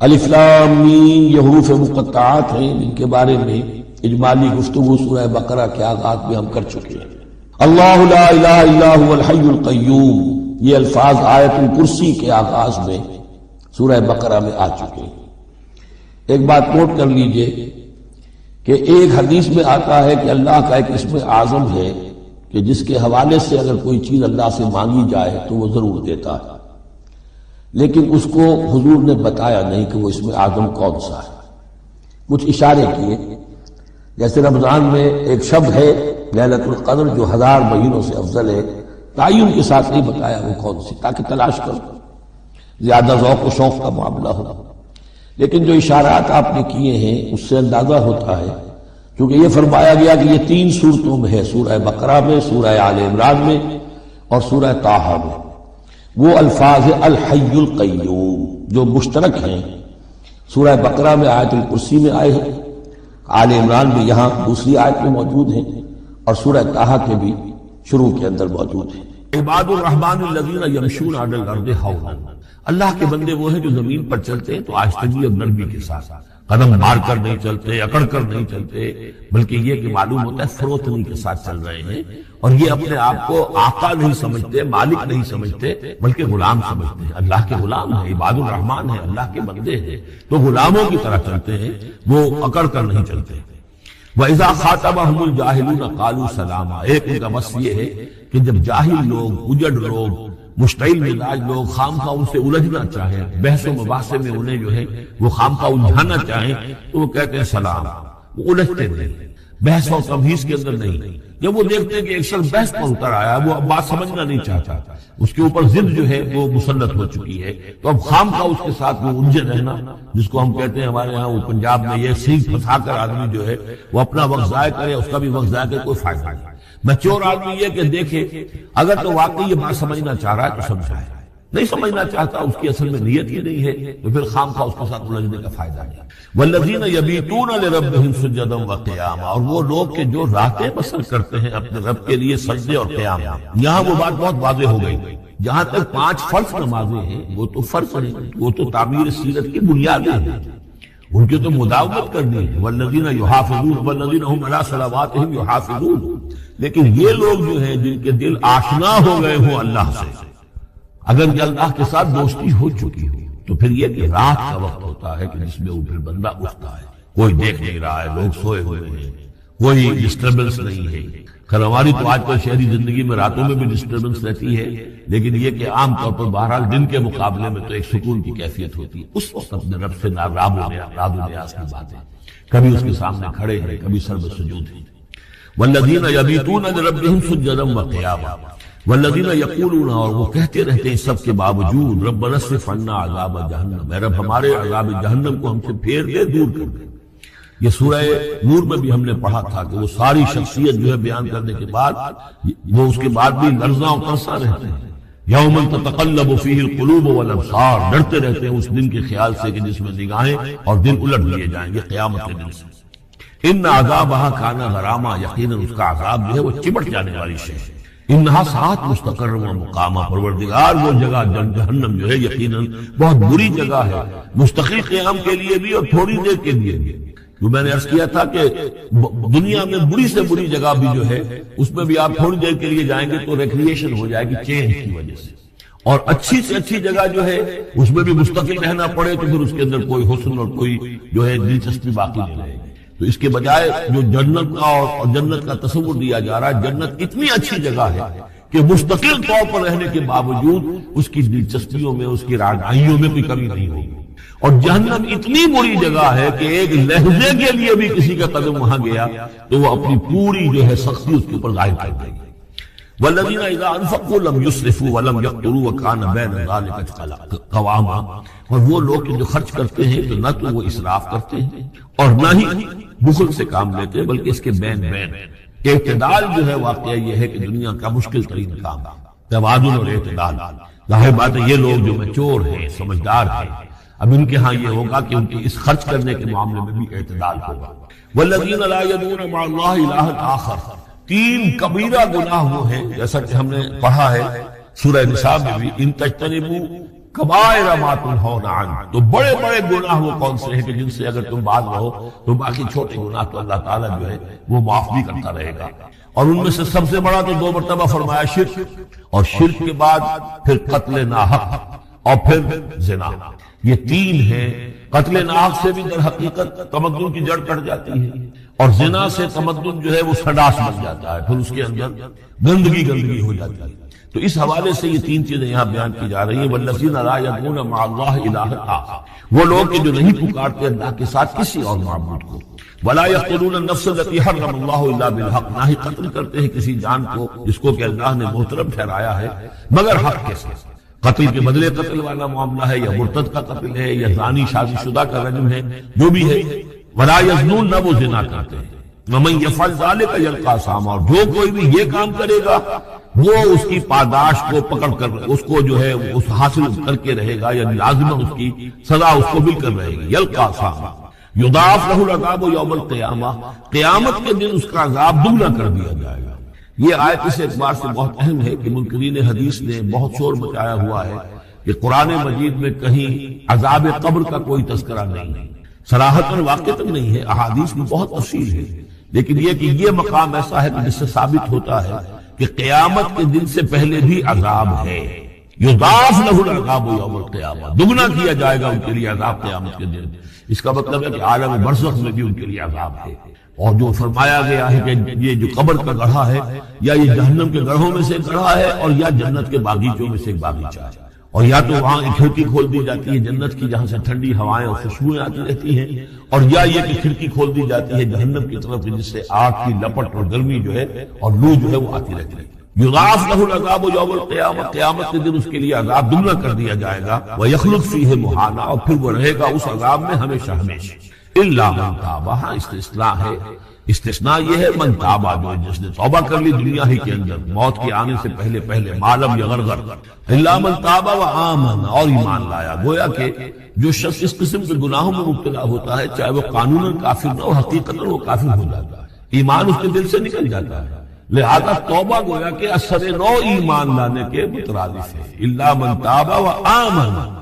الف لام میم یہ حروف مقطعات ہیں جن کے بارے میں اجمالی گفتگو سورہ بقرہ کے آغاز میں ہم کر چکے ہیں۔ اللہ لا الہ الا هو الحی القیوم، یہ الفاظ آیت الکرسی کے آغاز میں سورہ بقرہ میں آ چکے ہیں۔ ایک بات نوٹ کر لیجئے کہ ایک حدیث میں آتا ہے کہ اللہ کا ایک اسم اعظم ہے کہ جس کے حوالے سے اگر کوئی چیز اللہ سے مانگی جائے تو وہ ضرور دیتا ہے، لیکن اس کو حضور نے بتایا نہیں کہ وہ اسم اعظم کون سا ہے۔ کچھ اشارے کیے، جیسے رمضان میں ایک شب ہے لیلۃ القدر جو 1000 مہینوں سے افضل ہے، تعین کے ساتھ نہیں بتایا وہ کون سی، تاکہ تلاش کرو، زیادہ ذوق و شوق کا معاملہ ہو۔ لیکن جو اشارات آپ نے کیے ہیں اس سے اندازہ ہوتا ہے، کیونکہ یہ فرمایا گیا کہ یہ 3 صورتوں میں ہے، سورہ بقرہ میں، سورہ آل عمران میں اور سورہ طٰہٰ میں۔ وہ الفاظ الحی القیوم جو مشترک ہیں، سورہ بقرہ میں آیت الکرسی میں آئے ہیں، آل عمران میں یہاں دوسری آیت میں موجود ہیں، اور سورہ طٰہٰ کے بھی شروع کے اندر موجود ہیں۔ عباد الرحمن الذین یمشون علی الارض ہونا، اللہ کے بندے وہ ہیں جو زمین پر چلتے ہیں تو آہستگی اور نرمی کے ساتھ، قدم مار کر نہیں چلتے، اکڑ کر نہیں چلتے، بلکہ یہ کہ معلوم ہوتا ہے فروتنی کے ساتھ چل رہے ہیں، اور یہ اپنے آپ کو آقا نہیں سمجھتے، مالک نہیں سمجھتے، بلکہ غلام سمجھتے ہیں۔ اللہ کے غلام ہیں، عباد الرحمن ہیں، اللہ کے بندے ہیں، تو غلاموں کی طرح چلتے ہیں، وہ اکڑ کر نہیں چلتے۔ وَإِذَا خَاطَبَهُمُ الْجَاهِلُونَ قَالُوا سَلَامًا، ایک ان کا وصف یہ ہے کہ جب جاہل لوگ، اجڑ لوگ، مشتعل مزاج لوگ خامخواہ ان سے الجھنا چاہیں، بحث و مباحثے میں انہیں جو ہے وہ خامخواہ الجھانا چاہیں، تو وہ کہتے ہیں سلام، وہ الجھتے نہیں، بحث و تمہیز کے اندر نہیں۔ جب وہ دیکھتے ہیں کہ ایک شخص بحث پر اتر آیا، وہ اب بات سمجھنا نہیں چاہتا، اس کے اوپر ضد جو ہے وہ مسلط ہو چکی ہے، تو اب خامخواہ اس کے ساتھ وہ الجھے رہنا، جس کو ہم کہتے ہیں ہمارے یہاں وہ پنجاب میں یہ سینگ پھنسا کر آدمی جو ہے وہ اپنا وقت ضائع کرے، اس کا بھی وقت ضائع کرے، کوئی فائدہ نہیں۔ میچور آدمی یہ کہ دیکھے اگر تو واقعی یہ بات سمجھنا چاہ رہا ہے تو سمجھائے، نہیں سمجھنا چاہتا، اس کی اصل میں نیت ہی نہیں ہے، تو پھر خامخواہ اس کے ساتھ الجھنے کا فائدہ نہیں۔ والذین یبیتون لربہم سجدا وقیاما، اور وہ لوگ کہ جو راتیں بسر کرتے ہیں اپنے رب کے لیے سجدے اور قیام۔ یہاں وہ بات بہت واضح ہو گئی، جہاں تک 5 فرض نمازیں ہیں وہ تو فرض ہیں، وہ تو تعمیر سیرت کی بنیادیں ہیں، ان کی تو مداومت کرنی ہے۔ والذین یحافظون والذین هم علی صلواتہم یحافظون، لیکن یہ لوگ جو ہیں جن کے دل آشنا ہو گئے ہوں اللہ سے، اگر یہ اللہ کے ساتھ دوستی ہو چکی ہو، تو پھر یہ کہ رات کا وقت ہوتا ہے کہ جس میں وہ پھر بندہ اٹھتا ہے، کوئی دیکھ نہیں رہا ہے، لوگ سوئے ہوئے ہیں، کوئی ڈسٹربنس نہیں ہے۔ خیر ہماری تو آج کل شہری زندگی میں راتوں میں بھی ڈسٹربنس رہتی ہے، لیکن یہ کہ عام طور پر بہرحال دن کے مقابلے میں تو ایک سکون کی کیفیت ہوتی ہے، اس وقت اپنے رب سے راب و نیاز کی باتیں، کبھی اس کے سامنے کھڑے ہیں، کبھی سر بسجود ہیں۔ والذین یبیتون لربہم سجدا وقیاما والذین یقولون، اور وہ کہتے رہتے ہیں سب کے باوجود، ربنا اصرف عنا عذاب جہنم، اے رب ہمارے عذاب جہنم کو ہم سے پھیر دے، دور کر دے۔ یہ سورہ نور میں بھی ہم نے پڑھا تھا کہ وہ ساری شخصیت جو ہے بیان کرنے کے بعد وہ اس کے بعد بھی لرزاں و ترساں رہتے ہیں۔ یوم تتقلب فیہ القلوب والابصار، ڈرتے رہتے ہیں اس دن کے خیال سے کہ جس میں نگاہیں اور دل الٹ لیے جائیں گے قیامت کے دن سے۔ ان عذابہا کان غراما، یقیناً اس کا عذاب جو ہے وہ چمٹ جانے والی شے ہے۔ انہا ساعت مستقر و مقامہ، پروردگار وہ جگہ جہنم جو ہے یقیناً بہت بری جگہ ہے، مستقل قیام کے لیے بھی اور تھوڑی دیر کے لیے بھی۔ جو میں نے عرض کیا تھا کہ دنیا میں بری سے بری جگہ بھی جو ہے اس میں بھی آپ تھوڑی دیر کے لیے جائیں گے تو ریکریشن ہو جائے گی چینج کی وجہ سے، اور اچھی سے اچھی جگہ جو ہے اس میں بھی مستقل رہنا پڑے تو پھر اس کے اندر کوئی حسن اور کوئی جو ہے دلچسپی باقی نہیں رہے گی۔ تو اس کے بجائے جو جنت کا اور جنت کا تصور دیا جا رہا ہے، جنت اتنی اچھی جگہ ہے کہ مستقل طور پر رہنے کے باوجود اس کی دلچسپیوں میں، اس کی رعنائیوں میں کوئی کمی نہیں ہوگی، اور جہنم اتنی بری جگہ ہے کہ ایک لہجے کے لیے بھی کسی کا قدم وہاں گیا تو وہ اپنی پوری جو ہے سختی اس کے اوپر ظاہر کر دے گی۔ والذین اذا انفقوا لم یسرفوا ولم یقتروا وکان بین ذلک قواما، اور وہ لوگ جو خرچ کرتے ہیں تو نہ تو وہ اسراف کرتے ہیں اور نہ ہی بخل سے کام لیتے ہیں، بلکہ اس کے بین اعتدال جو ہے واقعہ یہ ہے کہ دنیا کا مشکل ترین کام ہے، توازن اور اعتدال۔ ظاہر بات ہے یہ لوگ جو میچور ہیں، سمجھدار ہیں، اب ان کے ہاں یہ ہوگا کہ ان کی اس خرچ کرنے کے معاملے میں بھی اعتدال ہوگا۔ والذین لا یدعون مع اللہ الہا آخر، 3 کبیرہ گناہ وہ ہیں جیسا کہ ہم نے پڑھا ہے سورہ نساء میں بھی، ان تجتنبوا کبائر ما تنہون عنہ، تو بڑے بڑے گناہ وہ کون سے ہیں کہ جن سے اگر تم باز رہو تو باقی چھوٹے گناہ تو اللہ تعالیٰ جو ہے وہ معاف بھی کرتا رہے گا۔ اور ان میں سے سب سے بڑا تو 2 مرتبہ فرمایا شرک، اور شرک کے بعد پھر قتل ناحق اور پھر زنا، یہ 3 ہیں۔ قتل ناحق سے بھی در حقیقت تمدن کی جڑ کٹ جاتی ہے، اور زنا سے تمدن جو ہے وہ سڈاس بن جاتا ہے، پھر اس کے اندر گندگی ہو جاتی ہے۔ تو اس حوالے سے یہ 3 چیزیں یہاں بیان کی جا رہی ہیں۔ والذین لا یدعون مع اللہ الہا آخر، وہ لوگ کہ جو نہیں پکارتے اللہ کے ساتھ کسی اور معبود کو۔ ولا یقتلون النفس التي حرم اللہ الا بالحق، نہ ہی قتل کرتے ہیں کسی جان کو جس کو کہ اللہ نے محترم ٹھہرایا ہے مگر حق کے ساتھ۔ قتل کے بدلے قتل والا معاملہ ہے، یا مرتد کا قتل ہے، یا زانی شادی شدہ کا رجم ہے، جو بھی ہے۔ ولا یزنون، نہ وہ زنا کرتے ہیں۔ ومن یفعل ذلک یلقى اثاما، اور جو کوئی بھی یہ کام کرے گا وہ اس کی پاداش کو پکڑ کر اس کو جو ہے اس حاصل کر کے رہے گا، یعنی لازمہ اس کی سزا اس کو مل کر رہے گی۔ یلقى اثاما یضاعف له العذاب یوم القیامہ، قیامت کے دن اس کا عذاب دگنا کر دیا جائے گا۔ یہ آیت اس اعتبار سے بہت اہم ہے کہ منکرین حدیث نے بہت شور مچایا ہوا ہے کہ قرآن مجید میں کہیں عذاب قبر کا کوئی تذکرہ نہیں ہے، صراحتاً واقعتاً نہیں ہے، احادیث میں بہت تفصیل ہے، لیکن یہ کہ یہ مقام ایسا ہے کہ جس سے ثابت ہوتا ہے کہ قیامت کے دن سے پہلے بھی عذاب ہے۔ یضاعف له العذاب یوم القیامہ، دگنا کیا جائے گا ان کے لیے عذاب قیامت کے دن۔ اس کا مطلب ہے کہ عالم برزخ میں بھی ان کے لیے عذاب ہے۔ اور جو فرمایا گیا ہے کہ یہ جو قبر کا گڑھا ہے یا یہ جہنم کے گڑھوں میں سے ایک گڑھا ہے، اور یا جنت کے باغیچوں میں سے ایک باغیچہ ہے، اور یا تو وہاں ایک کھڑکی کھول دی جاتی ہے جنت کی جہاں سے ٹھنڈی ہوائیں اور خوشبوئیں آتی رہتی ہیں، اور یا یہ کہ کھڑکی کھول دی جاتی ہے جہنم کی طرف جس سے آگ کی لپٹ اور گرمی جو ہے اور لو جو ہے وہ آتی رہتی ہے۔ یضاعف له العذاب یوم القیامہ، قیامت کے دن اس کے لیے عذاب دگنا کر دیا جائے گا۔ ویخلد فیہ مہانا، اور پھر وہ رہے گا اس عذاب میں ہمیشہ ہمیشہ۔ الا من تاب، ہاں استثناء ہے، استثناء یہ ہے من تابا، جو جس نے توبہ کر لی دنیا ہی کے اندر موت کے آنے سے پہلے معلم یغرغر، الا من تابا و آمن، اور ایمان لایا۔ گویا کہ جو شخص اس قسم کے گناہوں میں مبتلا ہوتا ہے چاہے وہ قانوناً کافر نہ ہو، حقیقتاً وہ کافر ہو جاتا ہے، ایمان اس کے دل سے نکل جاتا ہے۔ لہذا توبہ گویا کہ اثر نو ایمان لانے کے مترادف ہے۔ الا من تاب و آمن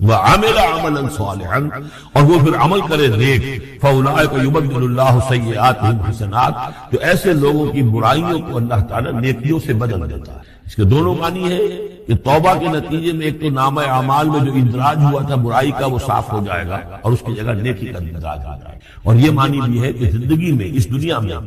وعمل عملا صالحا، اور وہ پھر عمل کرے نیک، فاولئک یبدل اللہ سیئاتہم حسنات، تو ایسے لوگوں کی برائیوں کو اللہ تعالیٰ نیکیوں سے بدل دیتا ہے۔ اس کے دونوں معنی ہے کہ توبہ کے نتیجے میں ایک تو نامہ اعمال میں جو اندراج ہوا تھا برائی کا وہ صاف ہو جائے گا، اور اس کی جگہ نیکی کا اندراج ہو جائے گا، اور یہ معنی بھی ہے کہ زندگی میں اس دنیا میں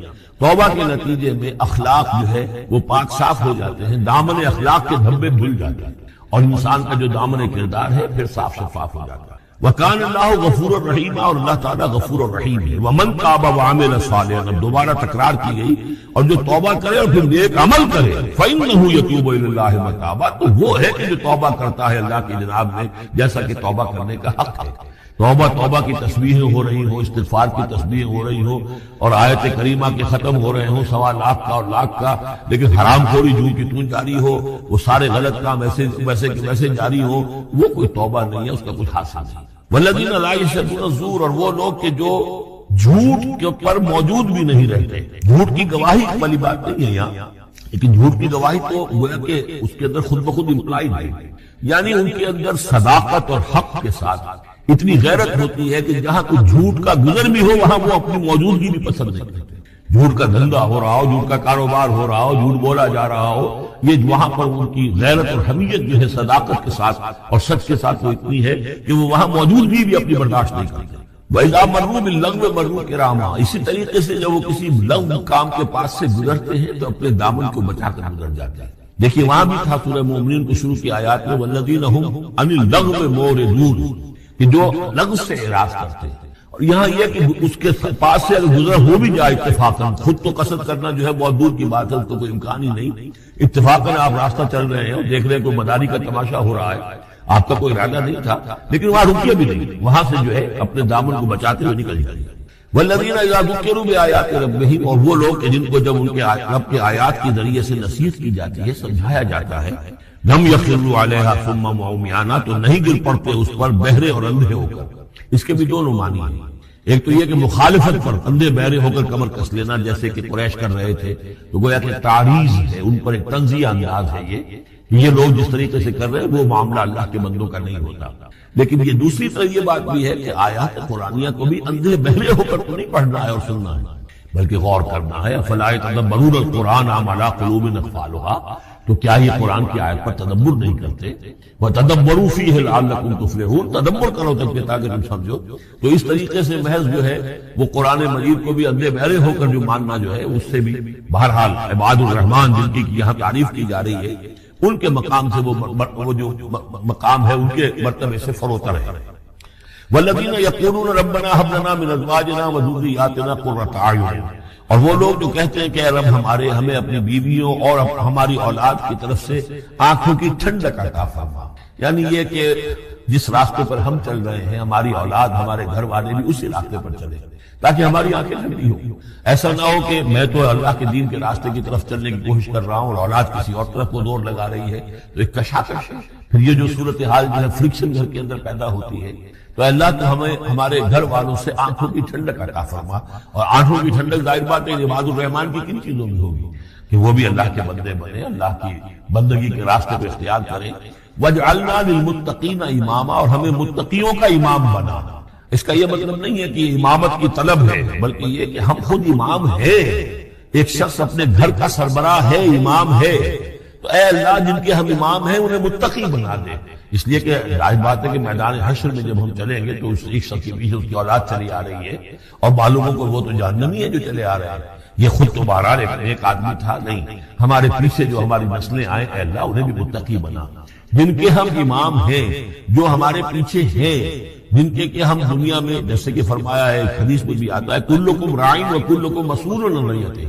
توبہ کے نتیجے میں اخلاق جو ہے وہ پاک صاف ہو جاتے ہیں، دامن اخلاق کے دھبے دھل جاتے ہیں، اور انسان کا جو دامن کردار ہے پھر صاف شفاف ہو جاتا ہے۔ وَكَانَ اللَّهُ غَفُورًا رَحِيمًا، اور اللہ تعالیٰ غفور الرحیم ہے۔ وَمَن تَابَ وَعَمِلَ صَالِحًا، اب دوبارہ تکرار کی گئی، اور جو توبہ کرے اور پھر نیک عمل کرے، فَإِنَّهُ يَتُوبُ إِلَى اللَّهِ مَتَابًا، تو وہ ہے کہ جو توبہ کرتا ہے اللہ کی جناب میں جیسا کہ توبہ کرنے کا حق ہے۔ توبہ کی تسبیحیں ہو رہی ہوں، استغفار کی تسبیحیں ہو رہی ہوں، اور آیت کریمہ کے ختم ہو رہے ہوں 1.25 لاکھ کا اور لاکھ کا، لیکن حرام خوری جو کی تون جاری ہو، وہ سارے غلط کام ویسے کے ویسے جاری ہو، وہ کوئی توبہ نہیں ہے، اس کا کچھ حاصل نہیں۔ والذین لا یشهدون الزور، اور وہ لوگ کہ جو جھوٹ کے پر موجود بھی نہیں رہتے۔ جھوٹ کی گواہی والی بات نہیں ہے یہاں، لیکن جھوٹ کی گواہی تو گویا کہ اس کے اندر خود بخود امپلائڈ ہے، یعنی ان کے اندر صداقت اور حق کے ساتھ اتنی غیرت ہوتی ہے کہ جہاں کوئی جھوٹ کا گزر بھی ہو وہاں وہ اپنی موجودگی بھی پسند نہیں کرتے۔ جھوٹ کا دھندا ہو رہا ہو، جھوٹ کا کاروبار ہو رہا ہو، جھوٹ بولا جا رہا ہو، یہ وہاں پر ان کی غیرت اور حمیت جو ہے صداقت کے ساتھ اور سچ کے ساتھ وہ اتنی ہے کہ وہ وہاں موجود بھی اپنی برداشت نہیں کرتے۔ وَإِذَا مَرُّوا بِاللَّغْوِ مَرُّوا كِرَامًا، اسی طریقے سے جب وہ کسی لغو کام کے پاس سے گزرتے ہیں تو اپنے دامن کو بچا کر گزر جاتے ہیں۔ دیکھیے وہاں بھی تھا سورہ مومنین کو شروع کی آیات میں وَالَّذِينَ هُمْ عَنِ اللَّغْوِ مُعْرِضُونَ، کہ جو لغو سے اعراض کرتے ہیں۔ اور یہاں یہ کہ اس کے پاس سے اگر گزر ہو بھی جائے اتفاقاً، خود تو قصد کرنا جو ہے بہت دور کی بات ہے، اس کو کوئی امکان ہی نہیں، اتفاقاً آپ راستہ چل رہے ہیں اور دیکھ رہے ہیں کوئی مداری کا تماشا ہو رہا ہے، آپ کا کوئی ارادہ نہیں تھا، لیکن وہاں رکیے بھی نہیں، وہاں سے جو ہے اپنے دامن کو بچاتے ہوئے نکل جائیں۔ والذین اذا ذکروا بآیات ربہم، اور وہ لوگ کہ جن کو جب ان کے رب کے آیات کے ذریعے سے نصیحت کی جاتی ہے، سمجھایا جاتا ہے، لم یخروا علیہا صما وعمیانا، تو نہیں گر پڑتے اس پر بہرے اور اندھے ہو کر۔ اس کے بھی دونوں معنی ہیں، ایک تو یہ کہ مخالفت پر اندھے بہرے ہو کر کمر کس لینا جیسے کہ قریش کر رہے تھے، تو گویا کہ تعریض ہے، ان پر ایک تنزیہ انداز ہے یہ یہ لوگ جس طریقے سے کر رہے ہیں وہ معاملہ اللہ کے بندوں کا نہیں ہوتا. لیکن یہ دوسری طرف یہ بات بھی ہے کہ آیات قرآنیہ کو بھی اندھے بہرے ہو کر تو نہیں پڑھنا ہے اور سننا ہے، بلکہ غور کرنا ہے. افلا یتدبرون القرآن ام علی قلوب اقفالها، تو کیا یہ قرآن کی آیت پر تدبر نہیں کرتے؟ وَتَدَبَّرُوا فِيهِ لَعَلَّكُمْ تُفْلِحُونَ، تدبر کرو تاکہ تم سمجھو. تو اس طریقے سے محض جو ہے وہ قرآن مجید کو بھی اندھے بہرے ہو کر جو ماننا جو ہے اس سے بھی بہرحال عباد الرحمن جن کی یہاں تعریف کی جا رہی ہے ان کے مقام سے وہ جو مقام ہے ان کے مرتبے سے فروتر ہے. وَالَّذِينَ يَقُولُونَ رَبَّنَا هَبْ لَنَا مِنْ أَزْوَاجِنَا وَذُرِّيَّاتِنَا قُرَّةَ أَعْيُنٍ، اور وہ لوگ جو کہتے ہیں کہ اے رب ہمیں اپنی بیویوں اور ہماری اولاد کی طرف سے آنکھوں کی ٹھنڈک عطا فرما. یعنی یہ کہ جس راستے پر ہم چل رہے ہیں ہماری اولاد ہمارے گھر والے بھی اسی راستے پر چلیں تاکہ ہماری آنکھیں ٹھنڈی ہوں. ایسا نہ ہو کہ میں تو اللہ کے دین کے راستے کی طرف چلنے کی کوشش کر رہا ہوں اور اولاد کسی اور طرف کو دور لگا رہی ہے، تو ایک کشاکش ہے. پھر یہ جو صورتحال جو ہے فرکشن گھر کے اندر پیدا ہوتی ہے. تو اللہ تو ہمیں ہمارے گھر والوں سے آنکھوں کی ٹھنڈک عطا فرما. اور آنکھوں کی ٹھنڈک ظاہر بات ہے عباد الرحمن کی کن چیزوں میں ہوگی کہ وہ بھی اللہ کے بندے بنے، اللہ کی بندگی کے راستے کو اختیار کریں. وَجْعَلْنَا لِلْمُتَّقِينَ إِمَامًا، اور ہمیں متقیوں کا امام بنا. اس کا یہ مطلب نہیں ہے کہ امامت کی طلب ہے، بلکہ یہ کہ ہم خود امام ہے. ایک شخص اپنے گھر کا سربراہ ہے، امام ہے، تو اے اللہ جن کے ہم امام ہیں انہیں متقی بنا دے. اس لیے کہ ظاہر بات ہے کہ میدان حشر میں جب ہم چلیں گے تو اس ایک شخص کے پیچھے اس کی اولاد چلی آ رہی ہے اور معلوموں کو وہ تو جہنمی ہے جو چلے آ رہے ہیں. یہ خود تو بہرحال ایک آدمی تھا نہیں، ہمارے پیچھے جو ہماری نسلیں آئیں اے اللہ انہیں بھی متقی بنا. جن کے ہم امام ہیں، جو ہمارے پیچھے ہیں، جن کے کہ ہم دنیا میں جیسے کہ فرمایا ہے حدیث میں بھی آتا ہے کلکم راعٍ وکلکم مسئول عن رعیتہ،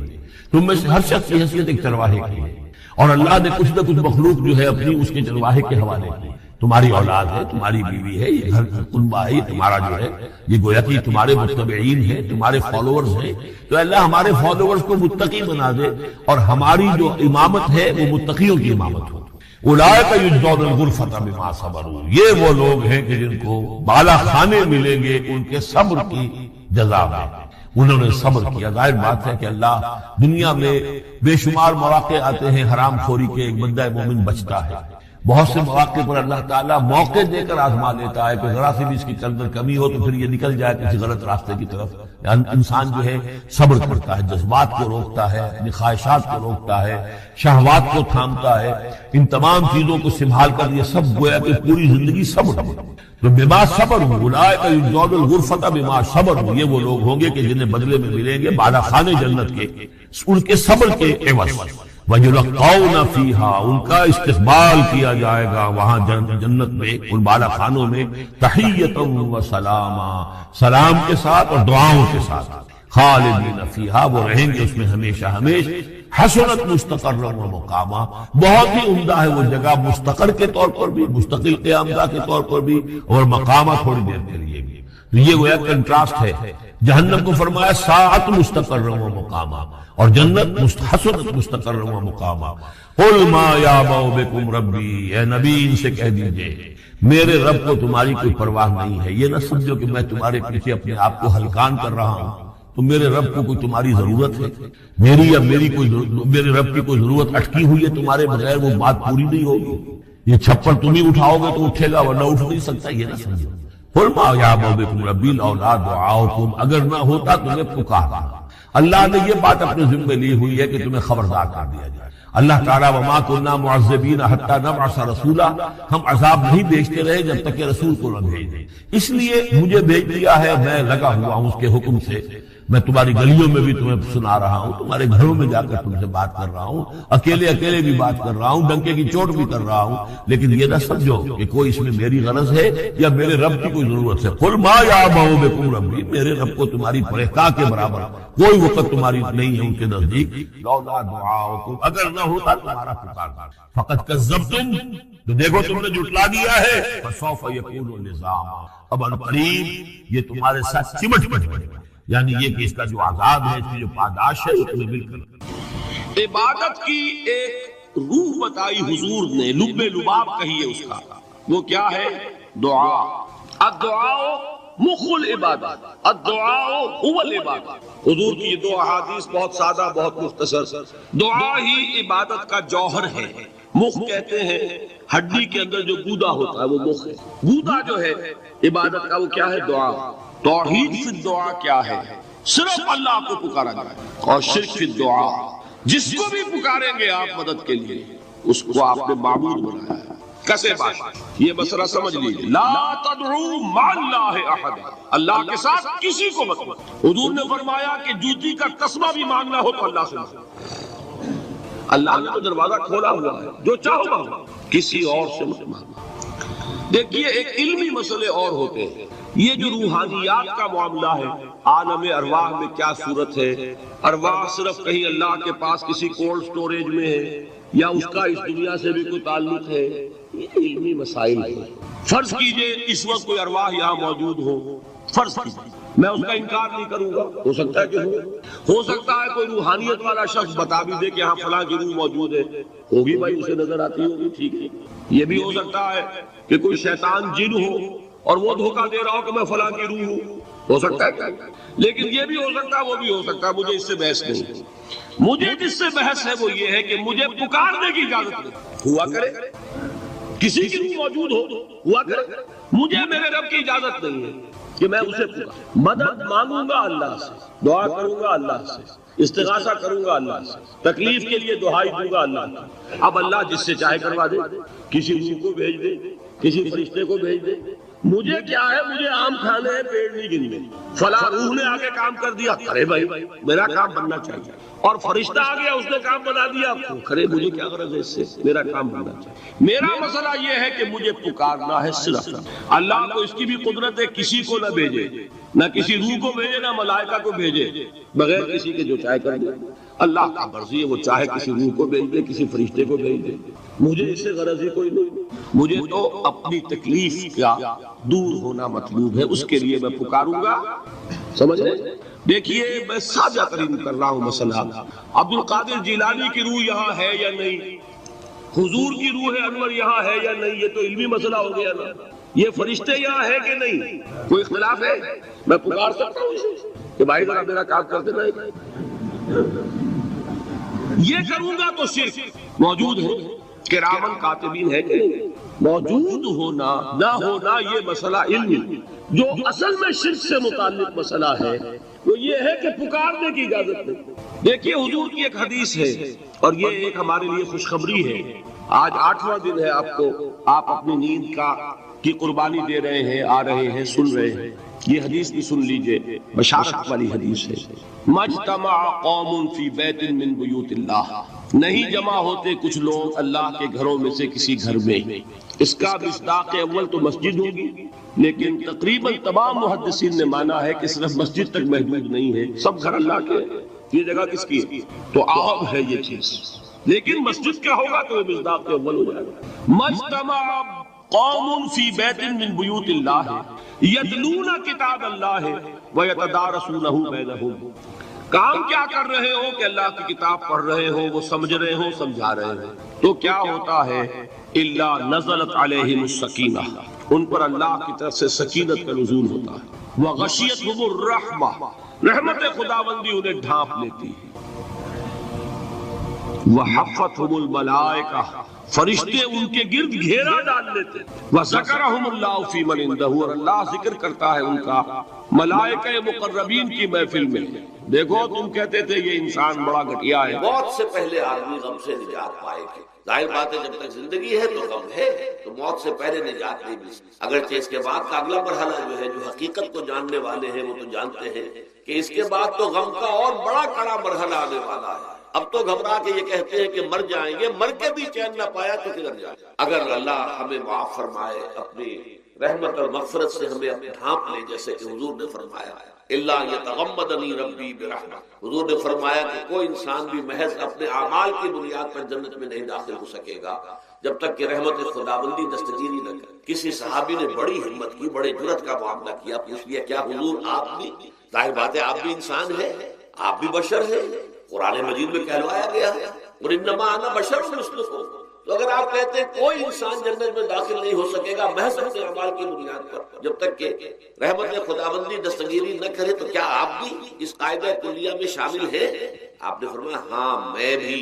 تم میں سے ہر شخص کی حیثیت ایک چرواہے کی ہے اور اللہ نے کچھ نہ کچھ مخلوق جو ہے اپنی اس کے چرواہے کے حوالے کی. تمہاری اولاد ہے، تمہاری بیوی ہے، یہ گھر کنبہ ہے، تمہارا جو ہے یہ گویا کہ تمہارے متبعین ہیں، تمہارے فالوورز ہیں. تو اللہ ہمارے فالوورز کو متقی بنا دے اور ہماری جو امامت ہے وہ متقیوں کی امامت ہو. اولئک یجزون الغرفۃ بما صبروا، یہ وہ لوگ ہیں کہ جن کو بالا خانے ملیں گے ان کے صبر کی جزا میں. انہوں نے صبر کیا. ظاہر بات ہے کہ اللہ دنیا میں بے شمار مواقع آتے ہیں حرام خوری کے، ایک بندہ مومن بچتا ہے. بہت سے مواقع پر اللہ تعالیٰ موقع دے کر آزما لیتا ہے کہ ذرا سی بھی اس کی اندر کمی ہو تو پھر یہ نکل جائے کسی غلط راستے کی طرف. انسان جو ہے صبر کرتا ہے، جذبات کو روکتا ہے، اپنی خواہشات کو روکتا ہے، شہوات کو تھامتا ہے. ان تمام چیزوں کو سنبھال کر یہ سب گویا کہ پوری زندگی صبر ہے. تو بما صبر اولئک یجزون الغرفۃ بما صبر، یہ وہ لوگ ہوں گے کہ جنہیں بدلے میں ملیں گے بالا خانے جنت کے ان کے صبر کے عوض. وَيُلَقَّوْنَ فِيهَا، ان کا استقبال کیا جائے گا وہاں جنت میں ان بالا خانوں میں تحیۃ و سلاما، سلام کے ساتھ اور دعاؤں کے ساتھ. خالدین فیہا، وہ رہیں گے اس میں ہمیشہ ہمیشہ. حسنت مستقرا و مقاما، بہت ہی عمدہ ہے وہ جگہ، مستقر کے طور پر بھی، مستقل قیامگاہ کے طور پر بھی، اور مقامہ تھوڑی دیر کے لیے بھی. تو یہ گویا کنٹراسٹ ہے. جہنم کو فرمایا ساعت مستقر و مقامہ، اور جنت حسنت مستقر و مقامہ. قل ما یعبأ بکم ربی، اے نبی ان سے کہہ دیجئے میرے رب کو تمہاری کوئی پرواہ نہیں ہے. یہ نہ سمجھو کہ میں تمہارے پیچھے اپنے آپ کو ہلکان کر رہا ہوں. تو میرے رب کو کوئی تمہاری ضرورت ہے؟ میری یا میرے رب کی کوئی ضرورت اٹکی ہوئی ہے تمہارے بغیر؟ وہ بات پوری نہیں ہوگی. یہ چھپر تم ہی اٹھاؤ گے تو اٹھے گا ورنہ اٹھ نہیں سکتا. یہ نہ سمجھو. قل ما یعبأ بکم ربی لولا دعاؤکم، اگر نہ ہوتا تمہیں پکارنا. اللہ نے یہ بات اپنے ذمہ لی ہوئی ہے کہ تمہیں خبردار کر دیا جائے. اللہ تعالیٰ وما كنا معذبین حتی نبعث رسولا، ہم عذاب نہیں بھیجتے رہے جب تک کہ رسول کو نہ بھیج دیں. اس لیے مجھے بھیج دیا ہے، میں لگا ہوا ہوں اس کے حکم سے. میں تمہاری گلیوں میں بھی تمہیں سنا رہا ہوں، تمہارے گھروں میں جا کر تم سے بات کر رہا ہوں، اکیلے بھی بات کر رہا ہوں، ڈنکے کی چوٹ بھی کر رہا ہوں. لیکن یہ نہ سمجھو کہ کوئی اس میں میری غرض ہے یا میرے رب کی کوئی ضرورت ہے. قل ما یعبأ بکم ربی، میرے رب کو تمہاری پرہیزگاہ کے برابر کوئی وقت تمہاری نہیں ہے ان کے نزدیک. لولا دعاؤکم، اگر نہ ہوتا تمہارا پکارنا. فقد کذبتم، تو دیکھو تم نے جھٹلا دیا ہے. فسوف یکون لزاما، اب عنقریب یہ تمہارے ساتھ چمٹ پڑے گا. یعنی یہ کہ اس کا جو عذاب ہے، اس کی جو پاداش ہے وہ تمہیں مل کر. عبادت کی ایک روح بتائی حضور نے، لب لباب کہیے اس کا، وہ کیا ہے؟ دعا. الدعاء مخ العبادت، الدعاء هو العبادت. حضور کی یہ دو احادیث بہت سادہ، بہت مختصر. دعا ہی عبادت کا جوہر ہے. مخ کہتے ہیں ہڈی کے اندر جو گودا ہوتا ہے وہ مخ ہے. گودا جو ہے عبادت کا وہ کیا ہے؟ دعا. توحید فی الدعا کیا ہے؟ صرف اللہ کو پکارا جائے. اور شرک فی الدعا، جس کو بھی پکاریں گے آپ مدد کے لیے اس کو آپ نے معبود بنایا ہے. کسے بات یہ مسئلہ سمجھ لیجیے. لا تدعو مع اللہ احد، اللہ کے ساتھ کسی کو مت. حضور نے فرمایا کہ جوتی کا تسمہ بھی مانگنا ہو تو اللہ سے مانگو. اللہ نے تو دروازہ کھولا ہوا ہے، جو چاہو مانگو، کسی اور سے مت مانگو. دیکھیے ایک علمی مسئلے اور ہوتے ہیں. یہ جو روحانیات کا معاملہ ہے، عالم ارواح میں کیا صورت ہے، ارواح صرف کہیں اللہ کے پاس کسی کولڈ سٹوریج میں ہے یا اس کا اس دنیا سے بھی کوئی تعلق ہے، یہ علمی مسائل ہیں. فرض کیجئے اس وقت کوئی ارواح یہاں موجود ہو، فرض کیجئے، میں اس کا انکار نہیں کروں گا، ہو سکتا ہے کہ ہو سکتا ہے کوئی روحانیت والا شخص بتا بھی دے کہ ہاں فلاں کی روح موجود ہے، ہوگی بھائی، اسے نظر آتی ہوگی، ٹھیک ہے. یہ بھی ہو سکتا ہے کہ کوئی شیطان جن ہو اور وہ دھوکہ دے رہا ہو کہ میں فلاں کی روح ہوں، ہو سکتا ہے. لیکن یہ بھی ہو سکتا ہے، وہ بھی ہو سکتا ہے. مجھے اس سے بحث نہیں. مجھے جس سے بحث ہے وہ یہ ہے کہ مجھے پکارنے کی اجازت نہیں. ہوا کرے کسی کی روح موجود ہوا کرے، مجھے میرے رب کی اجازت نہیں ہے کہ میں اسے مدد مانگوں گا اللہ سے، دعا کروں گا اللہ سے، استغاثہ کروں گا اللہ سے، تکلیف کے لیے دعائی دوں گا اللہ سے. اب اللہ جس سے چاہے کروا دے، کسی روح کو بھیج دے، کسی فرشتے کو بھیج دے. مجھے کیا ہے؟ مجھے آم کھانے ہیں، پیڑ نہیں گننے. فلاں روح نے آگے کام کر دیا، ارے بھائی میرا کام بننا چاہیے. اور فرشتہ آ گیا، اس نے کام بنا دیا، ارے مجھے کیا غرض ہے اس سے، میرا کام بننا چاہیے. میرا مسئلہ یہ ہے کہ مجھے پکارنا ہے صرف. اللہ کو اس کی بھی قدرت ہے کسی کو نہ بھیجے، نہ کسی روح کو بھیجے، نہ ملائکہ کو بھیجے، بغیر کسی کے جو چاہے کر دے. اللہ کا مرضی ہے، وہ چاہے کسی روح کو بھیج دے، کسی فرشتے کو بھیج دے. مجھے اس سے غرض ہی کوئی نہیں. مجھے تو اپنی تکلیف کا دور ہونا مطلوب ہے، اس کے لیے میں پکاروں گا. سمجھ لیں. دیکھیے میں سادہ ترین کر رہا ہوں مسئلہ. عبد القادر جیلانی کی روح یہاں ہے یا نہیں، حضور کی روح انور یہاں ہے یا نہیں، یہ تو علمی مسئلہ ہو گیا نا. یہ فرشتے یہاں ہے کہ نہیں، کوئی اختلاف ہے؟ میں پکار سکتا ہوں اسے کہ بھائی ذرا میرا کام کرتے نہیں. یہ کروں گا تو شرک. موجود ہے کرامن کاتبین ہے کہ نہیں، موجود ہونا نہ ہونا یہ مسئلہ علمی. جو اصل میں شرک سے متعلق مسئلہ ہے وہ یہ ہے کہ پکارنے کی اجازت نہیں. دیکھیے حضور کی ایک حدیث ہے اور یہ ایک ہمارے لیے خوشخبری ہے. آج 8واں دن ہے، آپ اپنی نیند کی قربانی دے رہے ہیں، آ رہے ہیں، سن رہے ہیں. یہ حدیث بھی سن لیجئے، بشارت والی حدیث ہے. مجتمع قوم فی بیت من بیوت اللہ، نہیں جمع ہوتے کچھ لوگ اللہ کے گھروں میں سے کسی گھر میں. اس کا مصداق اول تو مسجد ہوگی، لیکن تقریباً تمام محدثین نے مانا ہے کہ صرف مسجد تک محدود نہیں ہے، سب گھر اللہ کے. یہ جگہ کس کی ہے؟ تو عام ہے یہ چیز، لیکن مسجد کا ہوگا تو مصداق اول ہو جائے گا. مجتمع قوم فی بیت من بیوت اللہ یتلون کتاب اللہ ویتدارسونہ بینہم. کام کیا کر رہے ہو کہ اللہ کی کتاب پڑھ رہے ہو، وہ سمجھ رہے ہو، سمجھا رہے ہو. تو کیا ہوتا ہے؟ الا نزلت علیہم السکینہ، ان پر اللہ کی طرف سے سکینت کا نزول ہوتا ہے. وغشیتہم الرحمہ، رحمت خداوندی انہیں ڈھانپ لیتی ہے. وحفتہم الملائکہ، فرشتے ان کے گرد گھیرا ڈال لیتے. وذکرہم اللہ فی من عندہ، اور اللہ ذکر کرتا ہے ان کا ملائکہ مقربین کی محفل میں. دیکھو تم کہتے تھے یہ انسان بڑا گھٹیا ہے، موت سے پہلے آدمی غم سے نجات پائے گی. ظاہر بات ہے جب تک زندگی ہے تو غم ہے، تو موت سے پہلے نجات نہیں مل سکتی. اگرچہ اس کے بعد کا اگلا مرحلہ جو ہے، جو حقیقت کو جاننے والے ہیں وہ تو جانتے ہیں کہ اس کے بعد تو غم کا اور بڑا کڑا مرحلہ آنے والا ہے. اب تو گھبرا کے یہ کہتے ہیں کہ مر جائیں گے، مر کے بھی چین نہ پایا تو کدھر جائیں. اگر اللہ ہمیں معاف فرمائے، اپنی رحمت اور مغفرت سے ہمیں اپنے ڈھانپ لے، جیسے کہ حضور نے فرمایا اللہ یتغمدنی ربی برحمہ. حضور نے فرمایا کہ کوئی انسان بھی محض اپنے اعمال کی بنیاد پر جنت میں نہیں داخل ہو سکے گا جب تک کہ رحمت خداوندی دستگیری نہ کرے. کسی صحابی نے بڑی ہمت کی، بڑے جرأت کا معاملہ کیا، پوچھ لیا کیا حضور آپ بھی؟ ظاہر بات ہے آپ بھی انسان ہیں، آپ بھی بشر ہیں، قرآن مجید میں کہلوایا گیا ہے اور انما انا بشر مثلکم. تو اگر آپ کہتے ہیں کوئی انسان جنت میں داخل نہیں ہو سکے گا محض اپنے اعمال کی بنیاد پر جب تک کہ رحمت خداوندی دستگیری نہ کرے، تو کیا آپ بھی اس قاعدہ کلیہ میں شامل ہیں؟ آپ نے فرمایا ہاں میں بھی.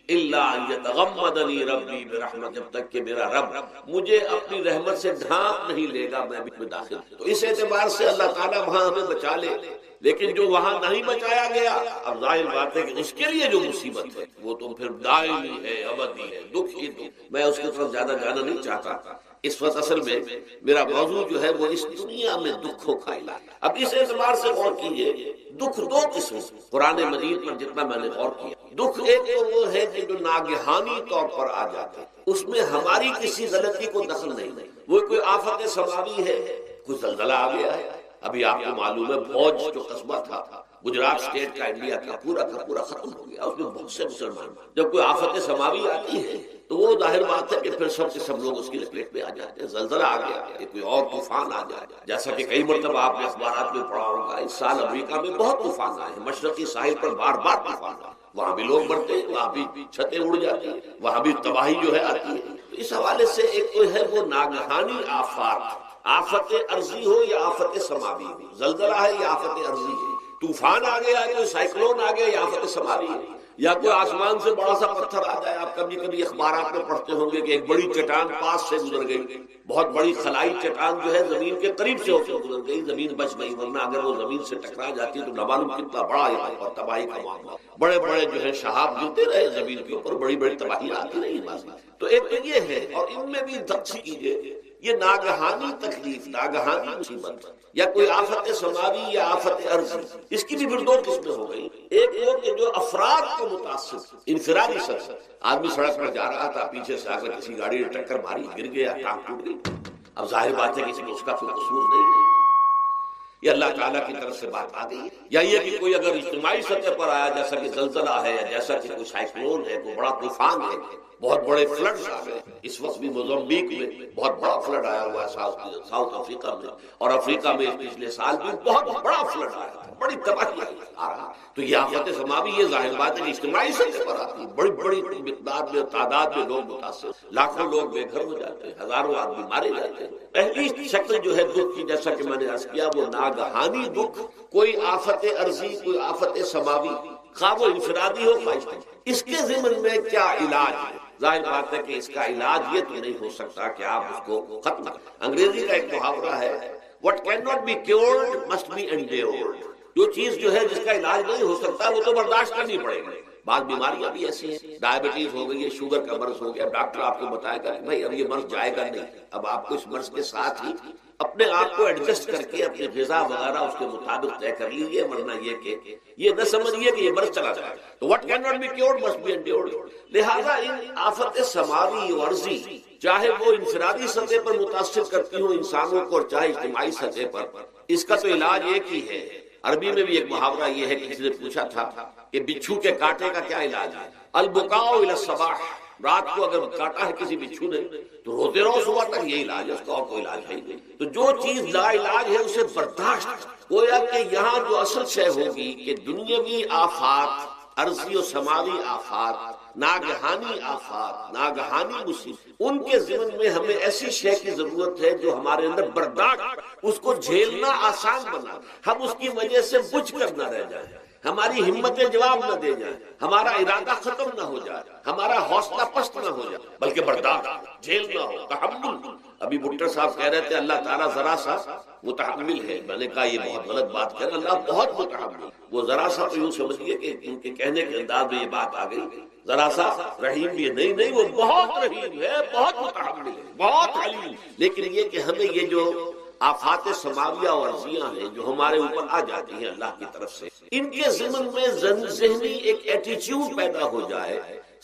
الا ان یتغمدنی ربی برحمت، جب تک کہ میرا رب مجھے اپنی رحمت سے ڈھانپ نہیں لے گا میں بھی داخل. تو اس اعتبار سے اللہ تعالیٰ وہاں ہمیں بچا لے. لیکن جو وہاں نہیں بچایا گیا، اب ظاہر بات ہے کہ اس کے لیے جو مصیبت ہے وہ تو پھر دائمی ہے، ابدی ہے، دکھ ہی دکھ. میں اس کی طرف زیادہ جانا نہیں چاہتا. اس وقت اصل میں میرا موضوع جو ہے وہ اس دنیا میں دکھوں کا علاج. اب اس اعتبار سے غور کیجئے، دکھ دو قسم قرآن مجید پر جتنا میں نے غور کیا. دکھ ایک تو وہ ہے کہ جو ناگہانی طور پر آ جاتا ہے، اس میں ہماری کسی غلطی کو دخل نہیں. وہ کوئی آفت سماوی ہے، کوئی زلزلہ آ گیا ہے. ابھی آپ کو معلوم ہے بھوج جو قصبہ تھا گجرات اسٹیٹ کا، انڈیا کا پورا ختم ہو گیا. اس میں بہت سے مسلمان، جب کوئی آفت سماوی آتی ہے تو وہ ظاہر بات ہے کہ پھر سب کے سب لوگ اس کی لپیٹ میں آ جاتے ہیں. زلزلہ آ گیا کہ کوئی اور طوفان آ جائے، جیسا کہ کئی مرتبہ آپ نے اخبارات میں پڑھا ہوگا اس سال امریکہ میں بہت طوفان آئے ہیں. مشرقی ساحل پر بار بار طوفان آئے، وہاں بھی لوگ مرتے ہیں، وہاں بھی چھتیں اڑ جاتی ہیں، وہاں بھی تباہی جو ہے آتی ہے. تو اس حوالے سے ایک تو ہے وہ ناگہانی آفات، آفت ارضی ہو یا آفت سماوی ہو. زلزلہ ہے یا آفت ارضی ہے، طوفان آ گیا، کوئی سائیکلون آ گیا، یا آفت سماوی ہے، یا کوئی آسمان سے بڑا سا پتھر آ جائے. آپ کبھی کبھی اخبارات میں پڑھتے ہوں گے کہ ایک بڑی چٹان پاس سے گزر گئی، بہت بڑی خلائی چٹان جو ہے زمین کے قریب سے ہو کے گزر گئی، زمین بچ گئی، ورنہ اگر وہ زمین سے ٹکرا جاتی تو نہ معلوم کتنا بڑا یہ اور تباہی کا معاملہ. بڑے بڑے جو ہے شہاب گرتے رہے زمین کے اوپر، بڑی بڑی تباہی آتی رہی. تو ایک تو یہ ہے، اور ان میں بھی تقسیم کیجیے یہ ناگہانی تکلیف، ناگہانی مصیبت، یا کوئی آفت سماوی یا آفت ارضی. اس کی بھی پھر دو قسمیں ہو گئی. ایک وہ کہ جو افراد کو متاثر، انفرادی شخص، آدمی سڑک پر جا رہا تھا، پیچھے سے آ کر کسی گاڑی نے ٹکر ماری، گر گیا، ٹانگ ٹوٹ گئی. اب ظاہر بات ہے کہ اس میں اس کا کوئی قصور نہیں ہے، یہ اللہ تعالیٰ کی طرف سے بات آ گئی ہے. یا یہ کہ کوئی اگر اجتماعی سطح پر آیا، جیسا کہ زلزلہ ہے، یا جیسا کہ کوئی سائیکلون ہے، کوئی بڑا طوفان ہے، بہت بڑے فلڈز آ گئے. اس وقت بھی موزمبیق میں بہت بڑا فلڈ آیا ہوا ہے، ساؤتھ افریقہ میں، اور افریقہ میں پچھلے سال بھی بہت بڑا فلڈ آیا تھا، بڑی تباہی آ رہا. تو یہ آفت سماوی یہ ظاہر بات ہے کہ اجتماعی سطح پر آتی ہے، بڑی بڑی مقدار میں، تعداد میں لوگ متاثر، لاکھوں لوگ بے گھر ہو جاتے ہیں، ہزاروں آدمی مارے جاتے ہیں. پہلی شکل جو ہے دکھ کی، جیسا کہ میں نے عرض کیا، وہ ناگہانی دکھ، کوئی آفت ارضی، کوئی آفت سماوی، خواہ وہ انفرادی ہو خواہ اجتماعی. اس کے ضمن میں کیا علاج ہے؟ ظاہر بات ہے کہ اس کا علاج یہ تو نہیں ہو سکتا کہ آپ اس کو ختم کریں. انگریزی کا ایک محاورہ ہے، what cannot be cured must be endured. جو چیز جو ہے جس کا علاج نہیں ہو سکتا وہ تو برداشت کرنی پڑے گی. بعض بیماریاں بھی ایسی ہیں، ڈائبٹیز ہو گئی ہے، شوگر کا مرض ہو گیا، ڈاکٹر آپ کو بتائے گا کہ بھائی اب یہ مرض جائے گا نہیں. اب آپ کو اس مرض کے ساتھ ہی اپنے آپ کو ایڈجسٹ کر کے اپنی غذا وغیرہ اس کے مطابق طے کر لیجیے، ورنہ یہ کہ یہ نہ سمجھیے کہ یہ مرض چلا جائے. تو what cannot be cured must be endured. لہذا ان آفت سماوی و عرضی، چاہے وہ انفرادی سطح پر متاثر کرتی ہوں انسانوں کو، اور چاہے اجتماعی سطح پر، اس کا تو علاج ایک ہی ہے. عربی میں بھی ایک محاورہ یہ ہے کہ کسی نے پوچھا تھا کہ بچھو کے کاٹے کا کیا علاج ہے؟ البکاء الی الصباح. رات کو اگر کاٹا ہے کسی بچھو نے تو روتے رہو صبح تک، یہ علاج ہے، اس کا اور کوئی علاج ہے نہیں. تو جو چیز لا علاج ہے اسے برداشت. گویا کہ یہاں جو اصل شے ہوگی کہ دنیاوی آفات، عرضی و سماوی آفات، ناگہانی آفات، ناگہانی مصیبت، ان کے ضمن میں ہمیں ایسی شے کی ضرورت ہے جو ہمارے اندر برداشت، اس کو جھیلنا آسان بنا، ہم اس کی وجہ سے بجھ کر نہ رہ جائیں، ہماری ہمتیں جواب نہ دے جائیں، ہمارا ارادہ ختم نہ ہو جائے، ہمارا حوصلہ پست نہ ہو جائے، بلکہ برداشت، جھیلنا ہو، تحمل. ابھی بھٹر صاحب کہہ رہے تھے اللہ تعالیٰ ذرا سا متحمل ہے. میں نے کہا یہ بہت غلط بات کہہ رہے، اللہ بہت متحمل. وہ ذرا سا تو یوں سمجھیے کہ ان کے کہنے کے انداز میں یہ بات آ گئی، ذرا سا رحیم بھی ہے. نہیں، وہ بہت رحیم ہے، بہت متحمل ہے، بہت حلیم. لیکن یہ کہ ہمیں یہ جو آفات سماویہ اور عرضیاں ہیں جو ہمارے اوپر آ جاتی ہیں اللہ کی طرف سے، ان کے ضمن میں ذہنی ایک ایٹیچیوڈ پیدا ہو جائے،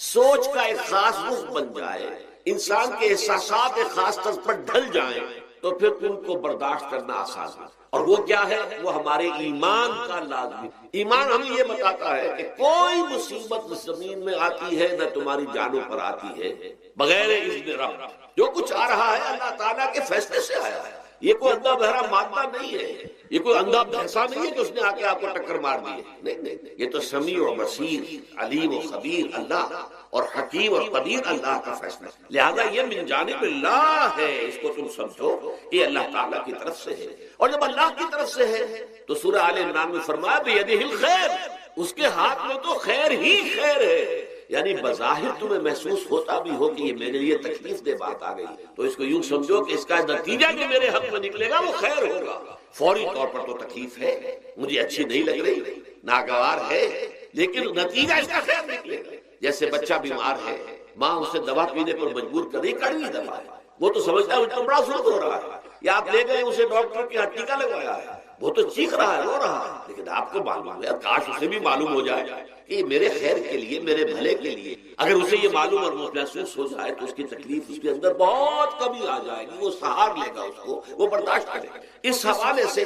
سوچ کا ایک خاص رخ بن جائے، انسان کے احساسات ایک خاص طرز پر ڈھل جائیں، تو پھر ان کو برداشت کرنا آسان ہے. اور وہ کیا ہے؟ وہ ہمارے ایمان کا لازمی. ایمان ہمیں یہ بتاتا ہے کہ کوئی مصیبت زمین میں آتی ہے نہ تمہاری جانوں پر آتی ہے بغیر اذن رب. جو کچھ آ رہا ہے اللہ تعالیٰ کے فیصلے سے آیا ہے. یہ کوئی اندھا بہرا مادہ نہیں ہے، یہ کوئی اندھا بھینسا نہیں ہے کہ اس نے آ کے آپ کو ٹکر مار دی ہے. نہیں، یہ تو سمیع و بصیر، علیم و خبیر اللہ، اور حکیم اور قدیر اللہ کا فیصلہ. لہذا یہ من جانب اللہ ہے، اس کو تم سمجھو کہ اللہ تعالیٰ کی طرف سے ہے. اور جب اللہ کی طرف سے ہے تو سورہ آل عمران میں فرمایا بیدہ الخیر، اس کے ہاتھ میں تو خیر ہی خیر ہے. یعنی بظاہر تمہیں محسوس ہوتا بھی ہو کہ یہ میرے لیے تکلیف دہ بات آ گئی، تو اس کو یوں سمجھو کہ اس کا نتیجہ جو میرے حق میں نکلے گا وہ خیر ہوگا۔ فوری طور پر تو تکلیف ہے، مجھے اچھی نہیں لگ رہی، ناگوار ہے، لیکن نتیجہ اس کا خیر نکلے گا۔ جیسے بچہ بیمار ہے، ماں اسے دوا پینے پر مجبور کر رہی، کڑوی دوا ہے، وہ تو سمجھتا ہے مجھ کو بڑا ضرورت ہو رہا ہے، یا آپ لے گئے اسے ڈاکٹر کے یہاں ٹیکا لگوایا ہے، وہ تو چیخ رہا ہے، رو رہا ہے، لیکن آپ کو معلوم ہے، کاش اسے بھی معلوم ہو جائے کہ یہ میرے خیر کے لیے، میرے بھلے کے لیے۔ اگر اسے یہ معلوم اور محسوس ہو جائے تو اس کی تکلیف اس کے اندر بہت کمی آ جائے گی، وہ سہار لے گا، اس کو وہ برداشت کرے گا۔ اس حوالے سے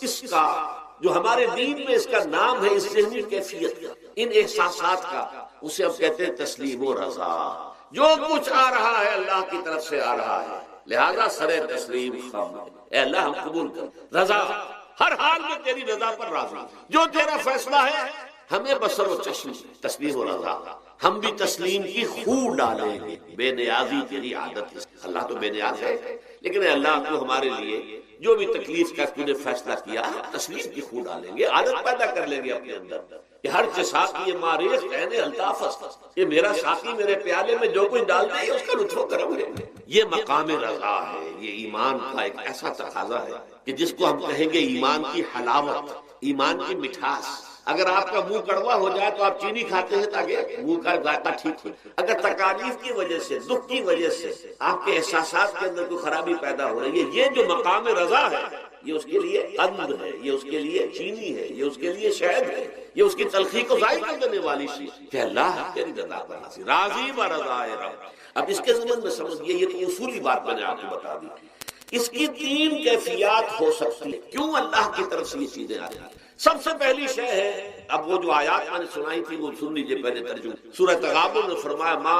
اس کا جو ہمارے دین میں اس کا نام ہے، اس ذہنی کیفیت کا، ان احساسات کا، اسے ہم کہتے ہیں تسلیم و رضا۔ جو کچھ آ رہا ہے اللہ کی طرف سے آ رہا ہے، لہذا سرے تسلیم خم، اے اللہ ہم قبول کر، رضا، ہر حال میں تیری رضا پر راضی، جو تیرا فیصلہ ہے ہمیں بصر و چشم، تسلیم و رضا۔ ہم بھی تسلیم کی خو ڈالیں گے، بے نیازی تیری عادت ہے، اللہ تو بے نیاز ہے، لیکن اے اللہ تو ہمارے لیے جو بھی تکلیف کا تو نے فیصلہ کیا، تسلیم کی خو ڈالیں گے، عادت پیدا کر لیں گے اپنے اندر کہ ہر ساقی ماریخ عین الطافس، یہ میرا ساقی میرے پیالے میں جو کچھ ڈال دے اس کا لطف و کرم ہے۔ یہ مقام رضا ہے، یہ ایمان کا ایک ایسا تقاضا ہے کہ جس کو ہم کہیں گے ایمان کی حلاوت، ایمان کی مٹھاس۔ اگر آپ کا منہ کڑوا ہو جائے تو آپ چینی کھاتے ہیں تاکہ منہ کا ذائقہ ٹھیک ہو، اگر تکالیف کی وجہ سے، دکھ کی وجہ سے آپ کے احساسات کے اندر کوئی خرابی پیدا ہو رہی ہے، یہ جو مقام رضا ہے یہ اس کے لیے قند ہے، یہ اس کے لیے چینی ہے، یہ اس کے لیے شہد ہے، یہ اس کی تلخی کو ظاہر کر دینے والی چیز کہ اللہ تیری رضا پر راضی، راضی و رضائے رب۔ اب اس کے ضمن میں سمجھئے، یہ تو اصولی بات میں نے آپ کو بتا دی، اس کی تین کیفیات ہو سکتی ہیں، کیوں اللہ کی طرف سے یہ چیزیں آتی ہیں۔ سب سے پہلی شے ہے، اب وہ جو آیات میں نے سنائی تھی وہ سن لیجیے پہلے ترجمہ۔ سورہ تغابن میں فرمایا ما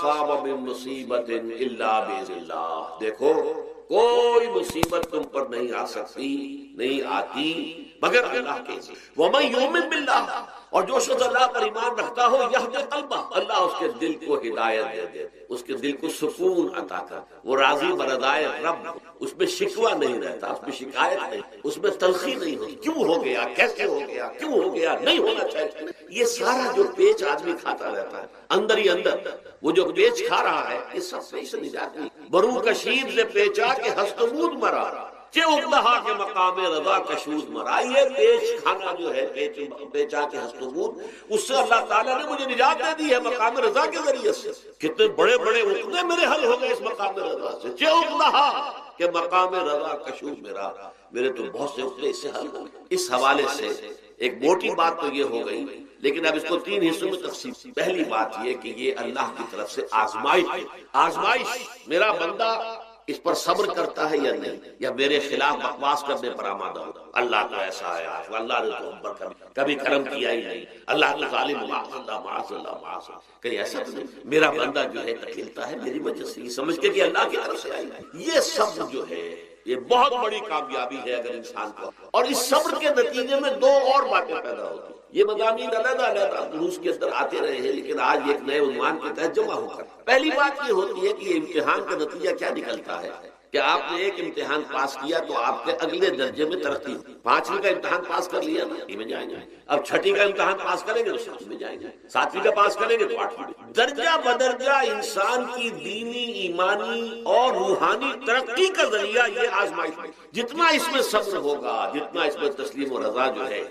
صاب من مصیبت الا باذن اللہ، دیکھو کوئی مصیبت تم پر نہیں آ سکتی، نہیں آتی مگر اللہ کے اذن۔ ومن یؤمن باللہ، اور جو شخص اللہ پر ایمان رکھتا ہو یہدی قلبہ، اللہ اس کے دل کو ہدایت دے دے، اس کے دل کو سکون عطا کر، وہ راضی برضائے رب، اس میں شکوہ نہیں رہتا، اس میں شکایت نہیں، اس میں تلخی نہیں ہوتی، کیوں ہو گیا، کیسے ہو گیا، کیوں ہو گیا، نہیں ہونا چاہیے۔ یہ سارا جو پیچ آدمی کھاتا رہتا ہے اندر ہی اندر، وہ جو پیچ کھا رہا ہے یہ سب پیچ سے نجات نہیں۔ برو کشید سے پیچا کہ ہستمود مرا، کہ اقلہا کے مقام رضا کشود مرا۔ یہ پیچ کھانا جو ہے، پیچا کے ہستمود، اس سے اللہ تعالیٰ نے مجھے نجات دے دی ہے مقام رضا کے ذریعے سے۔ کتنے بڑے بڑے عقدے میرے حل ہو گئے اس مقام رضا سے، کہ اقلہا کہ مقام رضا کشود میرا، میرے تو بہت سے عقدے اس سے حل ہو گئے۔ اس حوالے سے ایک موٹی بات تو یہ ہو گئی، لیکن اب اس کو تین حصوں میں تقسیم۔ پہلی بات یہ کہ یہ اللہ کی طرف سے آزمائش، میرا بندہ اس پر صبر کرتا ہے یا نہیں، یا میرے خلاف بکواس کرنے پر آمادہ ہو۔ اللہ تو ایسا ہے، اللہ نے تو ہم پر کبھی کرم کیا ہی نہیں، اللہ تو ظالم، معاذ اللہ معاذ اللہ معاذ اللہ، کہیں ایسا تو نہیں، میرا بندہ جو ہے تکلیفتا ہے میری وجہ سے، یہ سمجھ کے کہ اللہ کی طرف سے آئی۔ یہ صبر جو ہے یہ بہت بڑی کامیابی ہے اگر انسان کو، اور اس صبر کے نتیجے میں دو اور باتیں پیدا ہوتی ہیں۔ یہ مضامین علیحدہ علیحدہ دروس کے اندر آتے رہے ہیں، لیکن آج ایک نئے عنوان کے تحت جمع ہو کر پہلی بات یہ ہوتی ہے کہ یہ امتحان کا نتیجہ کیا نکلتا ہے کہ آپ نے ایک امتحان پاس کیا تو آپ کے اگلے درجے میں ترقی ہوئی۔ 5ویں کا امتحان پاس کر لیا نا، میں جائیں گے، اب 6ٹھی کا امتحان پاس کریں گے تو 7ویں میں جائیں گے، 7ویں کا پاس کریں گے تو 8ویں میں۔ درجہ بدرجہ انسان کی دینی، ایمانی اور روحانی ترقی کا ذریعہ یہ آزمائش ہے۔ جتنا اس میں صبر ہوگا، جتنا اس میں تسلیم و رضا جو ہے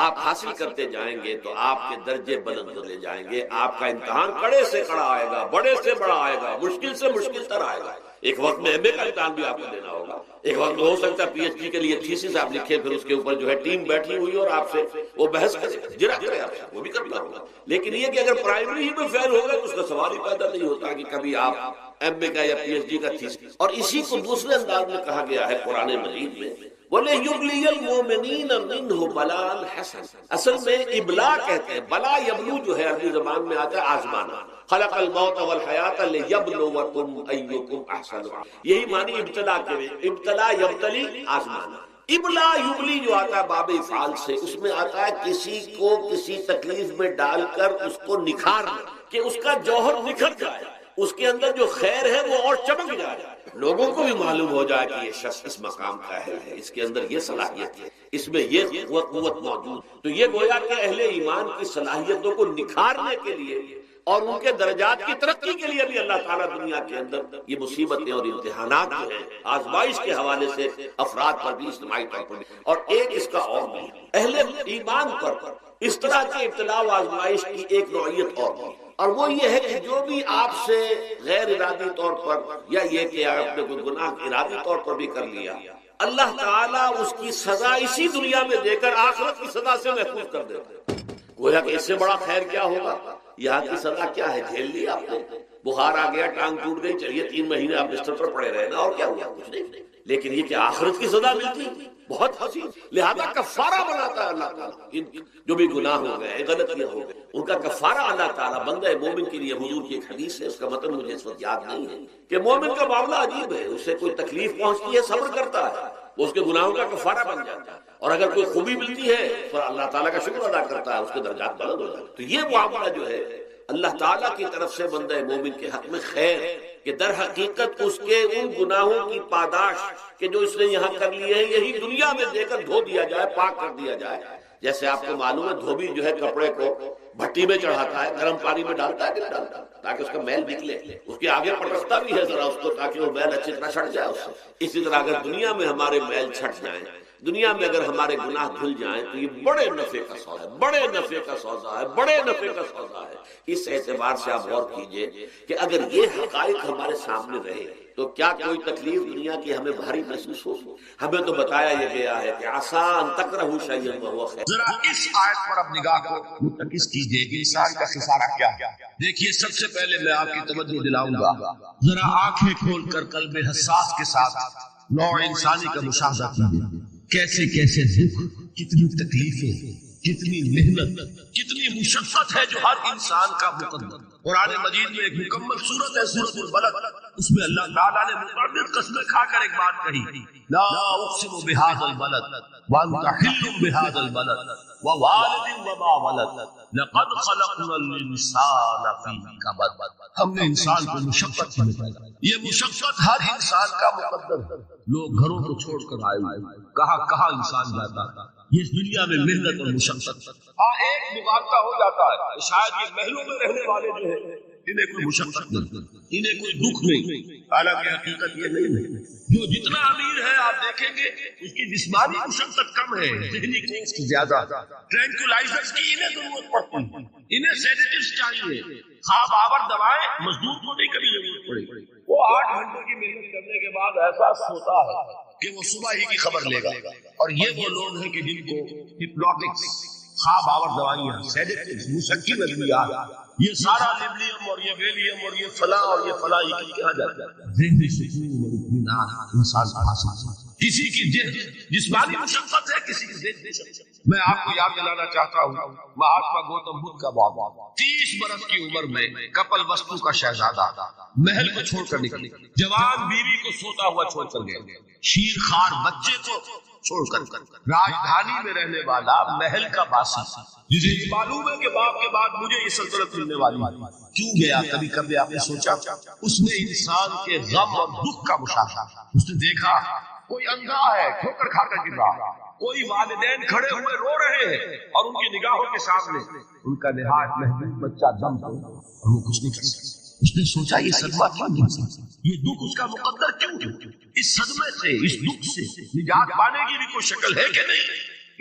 آپ حاصل کرتے جائیں گے تو آپ کے درجے بلند ہوتے جائیں گے، آپ کا امتحان کڑے سے کڑا آئے گا، بڑے سے بڑا آئے گا، مشکل سے مشکل تر آئے گا۔ ایک وقت میں ایم اے کا امتحان بھی آپ کو دینا ہوگا، ایک وقت میں ہو سکتا ہے پی ایچ ڈی کے لیے تھیسس آپ لکھیں، پھر اس کے اوپر جو ہے ٹیم بیٹھی ہوئی اور آپ سے وہ بحث کرے، جرا کرے آپ سے، وہ بھی کرنا ہوگا۔ لیکن یہ کہ اگر پرائمری ہی میں فیل ہو گئے تو اس کا سوال ہی پیدا نہیں ہوتا کہ کبھی آپ ایم اے کا یا پی ایچ ڈی کا تھیسس۔ اور اسی کو دوسرے انداز میں کہا گیا ہے قرآن مجید میں، وَلِيُبْلِيَ الْمُؤْمِنِينَ مِنْهُ بَلَاءً حَسَنًا۔ اصل میں ابلا کہتے ہیں، بلا یبلو جو ہے عربی زبان میں آتا ہے آزمانا، خلق الموت والحیات لِيَبْلُوَكُمْ أَيُّكُمْ أَحْسَنُ عَمَلًا، یہی معنی ابتلا کے میں، ابتلا یبتلی آزمانا۔ ابلا یبلی جو آتا ہے باب افعال سے، اس میں آتا ہے کسی کو کسی تکلیف میں ڈال کر اس کو نکھارنا، کہ اس کا جوہر نکھر جائے، اس کے اندر جو خیر ہے وہ اور چمک جائے، لوگوں کو بھی معلوم ہو جائے کہ یہ شخص اس مقام کا اہل ہے، اس کے اندر یہ صلاحیت ہے، اس میں یہ قوت موجود۔ تو یہ گویا کہ اہل ایمان کی صلاحیتوں کو نکھارنے کے لیے اور ان کے درجات کی ترقی کے لیے بھی اللہ تعالیٰ دنیا کے اندر یہ مصیبتیں اور امتحانات جو ہیں آزمائش کے حوالے سے افراد پر بھی اجتماعی طور پر بھی. اور ایک اس کا اور بھی اہل ایمان پر اس طرح کی ابتلاء و آزمائش کی ایک نوعیت اور بھی، اور وہ یہ ہے کہ جو بھی آپ سے غیر ارادی طور پر یا یہ کہ آپ نے کوئی گناہ ارادی طور پر بھی کر لیا، اللہ تعالیٰ اس کی سزا اسی دنیا میں دے کر آخرت کی سزا سے محفوظ کر دیتا ہے. گویا کہ اس سے بڑا خیر کیا ہوگا؟ یہاں کی سزا کیا ہے؟ جھیل لی آپ نے، بخار آ گیا، ٹانگ ٹوٹ گئی، چلیے 3 مہینے آپ بستر پر پڑے رہے نا، اور کیا ہوا؟ کچھ نہیں. لیکن یہ کہ آخرت کی سزا ملتی بہت حسین، لہذا کفارہ بناتا ہے اللہ تعالیٰ. جو بھی گناہ ہو گئے، غلطیاں ہو گئے، ان کا کفارہ اللہ تعالیٰ بندہ مومن کے لیے. حضور کی ایک حدیث ہے، اس کا مطلب مجھے اس وقت یاد نہیں ہے، کہ مومن کا معاملہ عجیب ہے. اسے کوئی تکلیف پہنچتی ہے، صبر کرتا ہے، وہ اس کے گناہوں کا کفارہ بن جاتا ہے. اور اگر کوئی خوبی ملتی ہے تو اللہ تعالیٰ کا شکر ادا کرتا ہے، اس کے درجات بلند ہو جاتے ہیں. تو یہ معاملہ جو ہے اللہ تعالیٰ کی طرف سے بندہ مومن کے حق میں خیر، کہ در حقیقت اس کے ان گناہوں کی پاداش کہ جو اس نے یہاں کر لیے ہیں، یہی دنیا میں دے کر دھو دیا جائے، پاک کر دیا جائے. جیسے آپ کو معلوم ہے دھوبی جو ہے کپڑے کو بھٹی میں چڑھاتا ہے، گرم پانی میں ڈالتا ہے کہ نہیں ڈالتا، تاکہ اس کا میل نکلے، اس کے آگے پٹکتا بھی ہے ذرا اس کو، تاکہ وہ میل اچھی طرح چھٹ جائے اس سے. اسی طرح اگر دنیا میں ہمارے میل چھٹ جائیں، دنیا میں اگر ہمارے گناہ دھل جائیں، تو یہ بڑے نفع کا سودا ہے، بڑے نفع کا سودا ہے، بڑے نفع کا سودا ہے. اس اعتبار سے آپ غور کیجئے کہ اگر یہ حقائق ہمارے سامنے رہے تو کیا کوئی تکلیف دنیا کی ہمیں بھاری محسوس ہو؟ ہمیں تو بتایا یہ گیا ہے کہ عسیٰ ان تکرہوا شیئا وہو خیر. ذرا اس آیت پر اب نگاہ کو مرتکز کیجئے کہ انسان کا خسارہ کیا ہے. دیکھیے سب سے پہلے میں آپ کی توجہ دلاؤں گا، ذرا آنکھیں کھول کر قلب حساس کے ساتھ نوع انسانی کا مشاہدہ کیجئے. کیسے کیسے دکھ، کتنی تکلیفیں، کتنی محنت، کتنی مشقت ہے جو ہر انسان کا مقدر. قرآن مجید میں ایک مکمل سورت ہے، سورۃ البلد، اس میں اللہ تعالیٰ نے متعدد قسمیں کھا کر ایک بات کہی، لا اقسم بہذا البلد وانت حل بہذا البلد ووالد وما ولد لقد خلقنا الانسان فی کبد. ہم نے انسان کو مشقت میں پیدا کیا، یہ مشقت ہر انسان کا مقدر ہے. لوگ گھروں کو چھوڑ کر آئے ہوئے، کہاں کہاں انسان جاتا ہے. یہ اس دنیا میں محنت اور مشقت. ہاں ایک مغالطہ ہو جاتا ہے، شاید یہ محلوں میں رہنے والے جو ہیں انہیں کوئی مشقت نہیں، انہیں کوئی دکھ نہیں. حالانکہ حقیقت یہ نہیں ہے. جو جتنا امیر ہے آپ دیکھیں گے اس کی جسمانی مشقت کم ہے، ذہنی کوسٹ زیادہ. ٹرینکولائزرز کی انہیں ضرورت پڑتی ہے، انہیں سیڈیٹیوز چاہیے، خواب آور دوائیں مزدور کو نہیں کبھی ضرورت پڑے. وہ 8 گھنٹوں کی محنت کرنے کے بعد احساس ہوتا ہے کہ وہ صبح ہی کی خبر لے گا. اور یہ وہ لوگ ہیں کہ جن کو ہپنوٹکس، خواب آور دوائیاں، سیڈیٹیوز، مسکن ادویات، یہ سارا لیبلیم اور یہ ویلیم اور یہ فلاں اور یہ فلاں یہ کہا جاتا ہے. ذہنی سکون اور اطمینان انسان کو حاصل ہے. کسی کی جسمانی مشقت ہے، کسی کی ذہنی مشقت. میں آپ کو یاد دلانا چاہتا ہوں مہاتما گوتم بدھ کا بابا 30 برس کی عمر میں کپل وستو کا شہزادہ محل کو چھوڑ کر نکلے، جوان بیوی کو سوتا ہوا چھوڑ کر گئے، شیر خوار بچے کو چھوڑ کر راجدھانی میں رہنے والا محل کا باسی، جسے معلوم ہے کہ باپ کے بعد مجھے یہ سلطنت ملنے والی ہے. کیوں گیا؟ کبھی کبھی آپ نے سوچا؟ اس نے انسان کے غم اور دکھ کا مشاہدہ. اس نے دیکھا کوئی اندھا ہے، ٹھوکر کھا کر گر رہا، کوئی والدین کھڑے ہوئے رو رہے ہیں اور ان کی نگاہوں کے سامنے ان کا نہایت محبوب بچہ دم تو اور وہ کچھ نہیں کر سکتا. اس نے سوچا یہ صدمہ کیوں نہیں، یہ دکھ اس کا مقدر کیوں ہے؟ اس صدمے سے، اس دکھ سے نجات پانے کی بھی کوئی شکل ہے کہ نہیں؟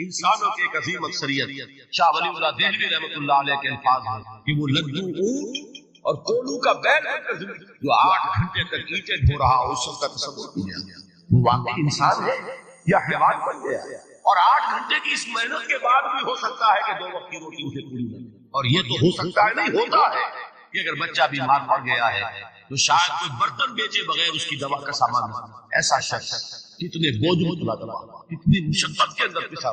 انسانوں کی ایک عظیم اکثریت، شاہ ولی اللہ دہلوی رحمۃ اللہ علیہ کے الفاظ ہیں کہ وہ لڈو اونٹ اور کولو کا بیل جو 8 گھنٹے تک اینٹیں ڈھو رہا ہو، اس کا تصور کیا وہ واقعی انسان ہے یا حیوان بن گیا ہے؟ اور 8 گھنٹے کی اس محنت کے بعد بھی ہو سکتا ہے کہ 2 وقت کی روٹی اسے پوری نہ ہو. اور یہ تو ہو سکتا ہے، نہیں ہوتا ہے کہ اگر بچہ بیمار پڑ گیا ہے تو شاید کوئی برتن بیچے بغیر اس کی دوا کا سامان نہ. ایسا شخص کتنے بوجھ اٹھا دوا، کتنی مشقت کے اندر پسا.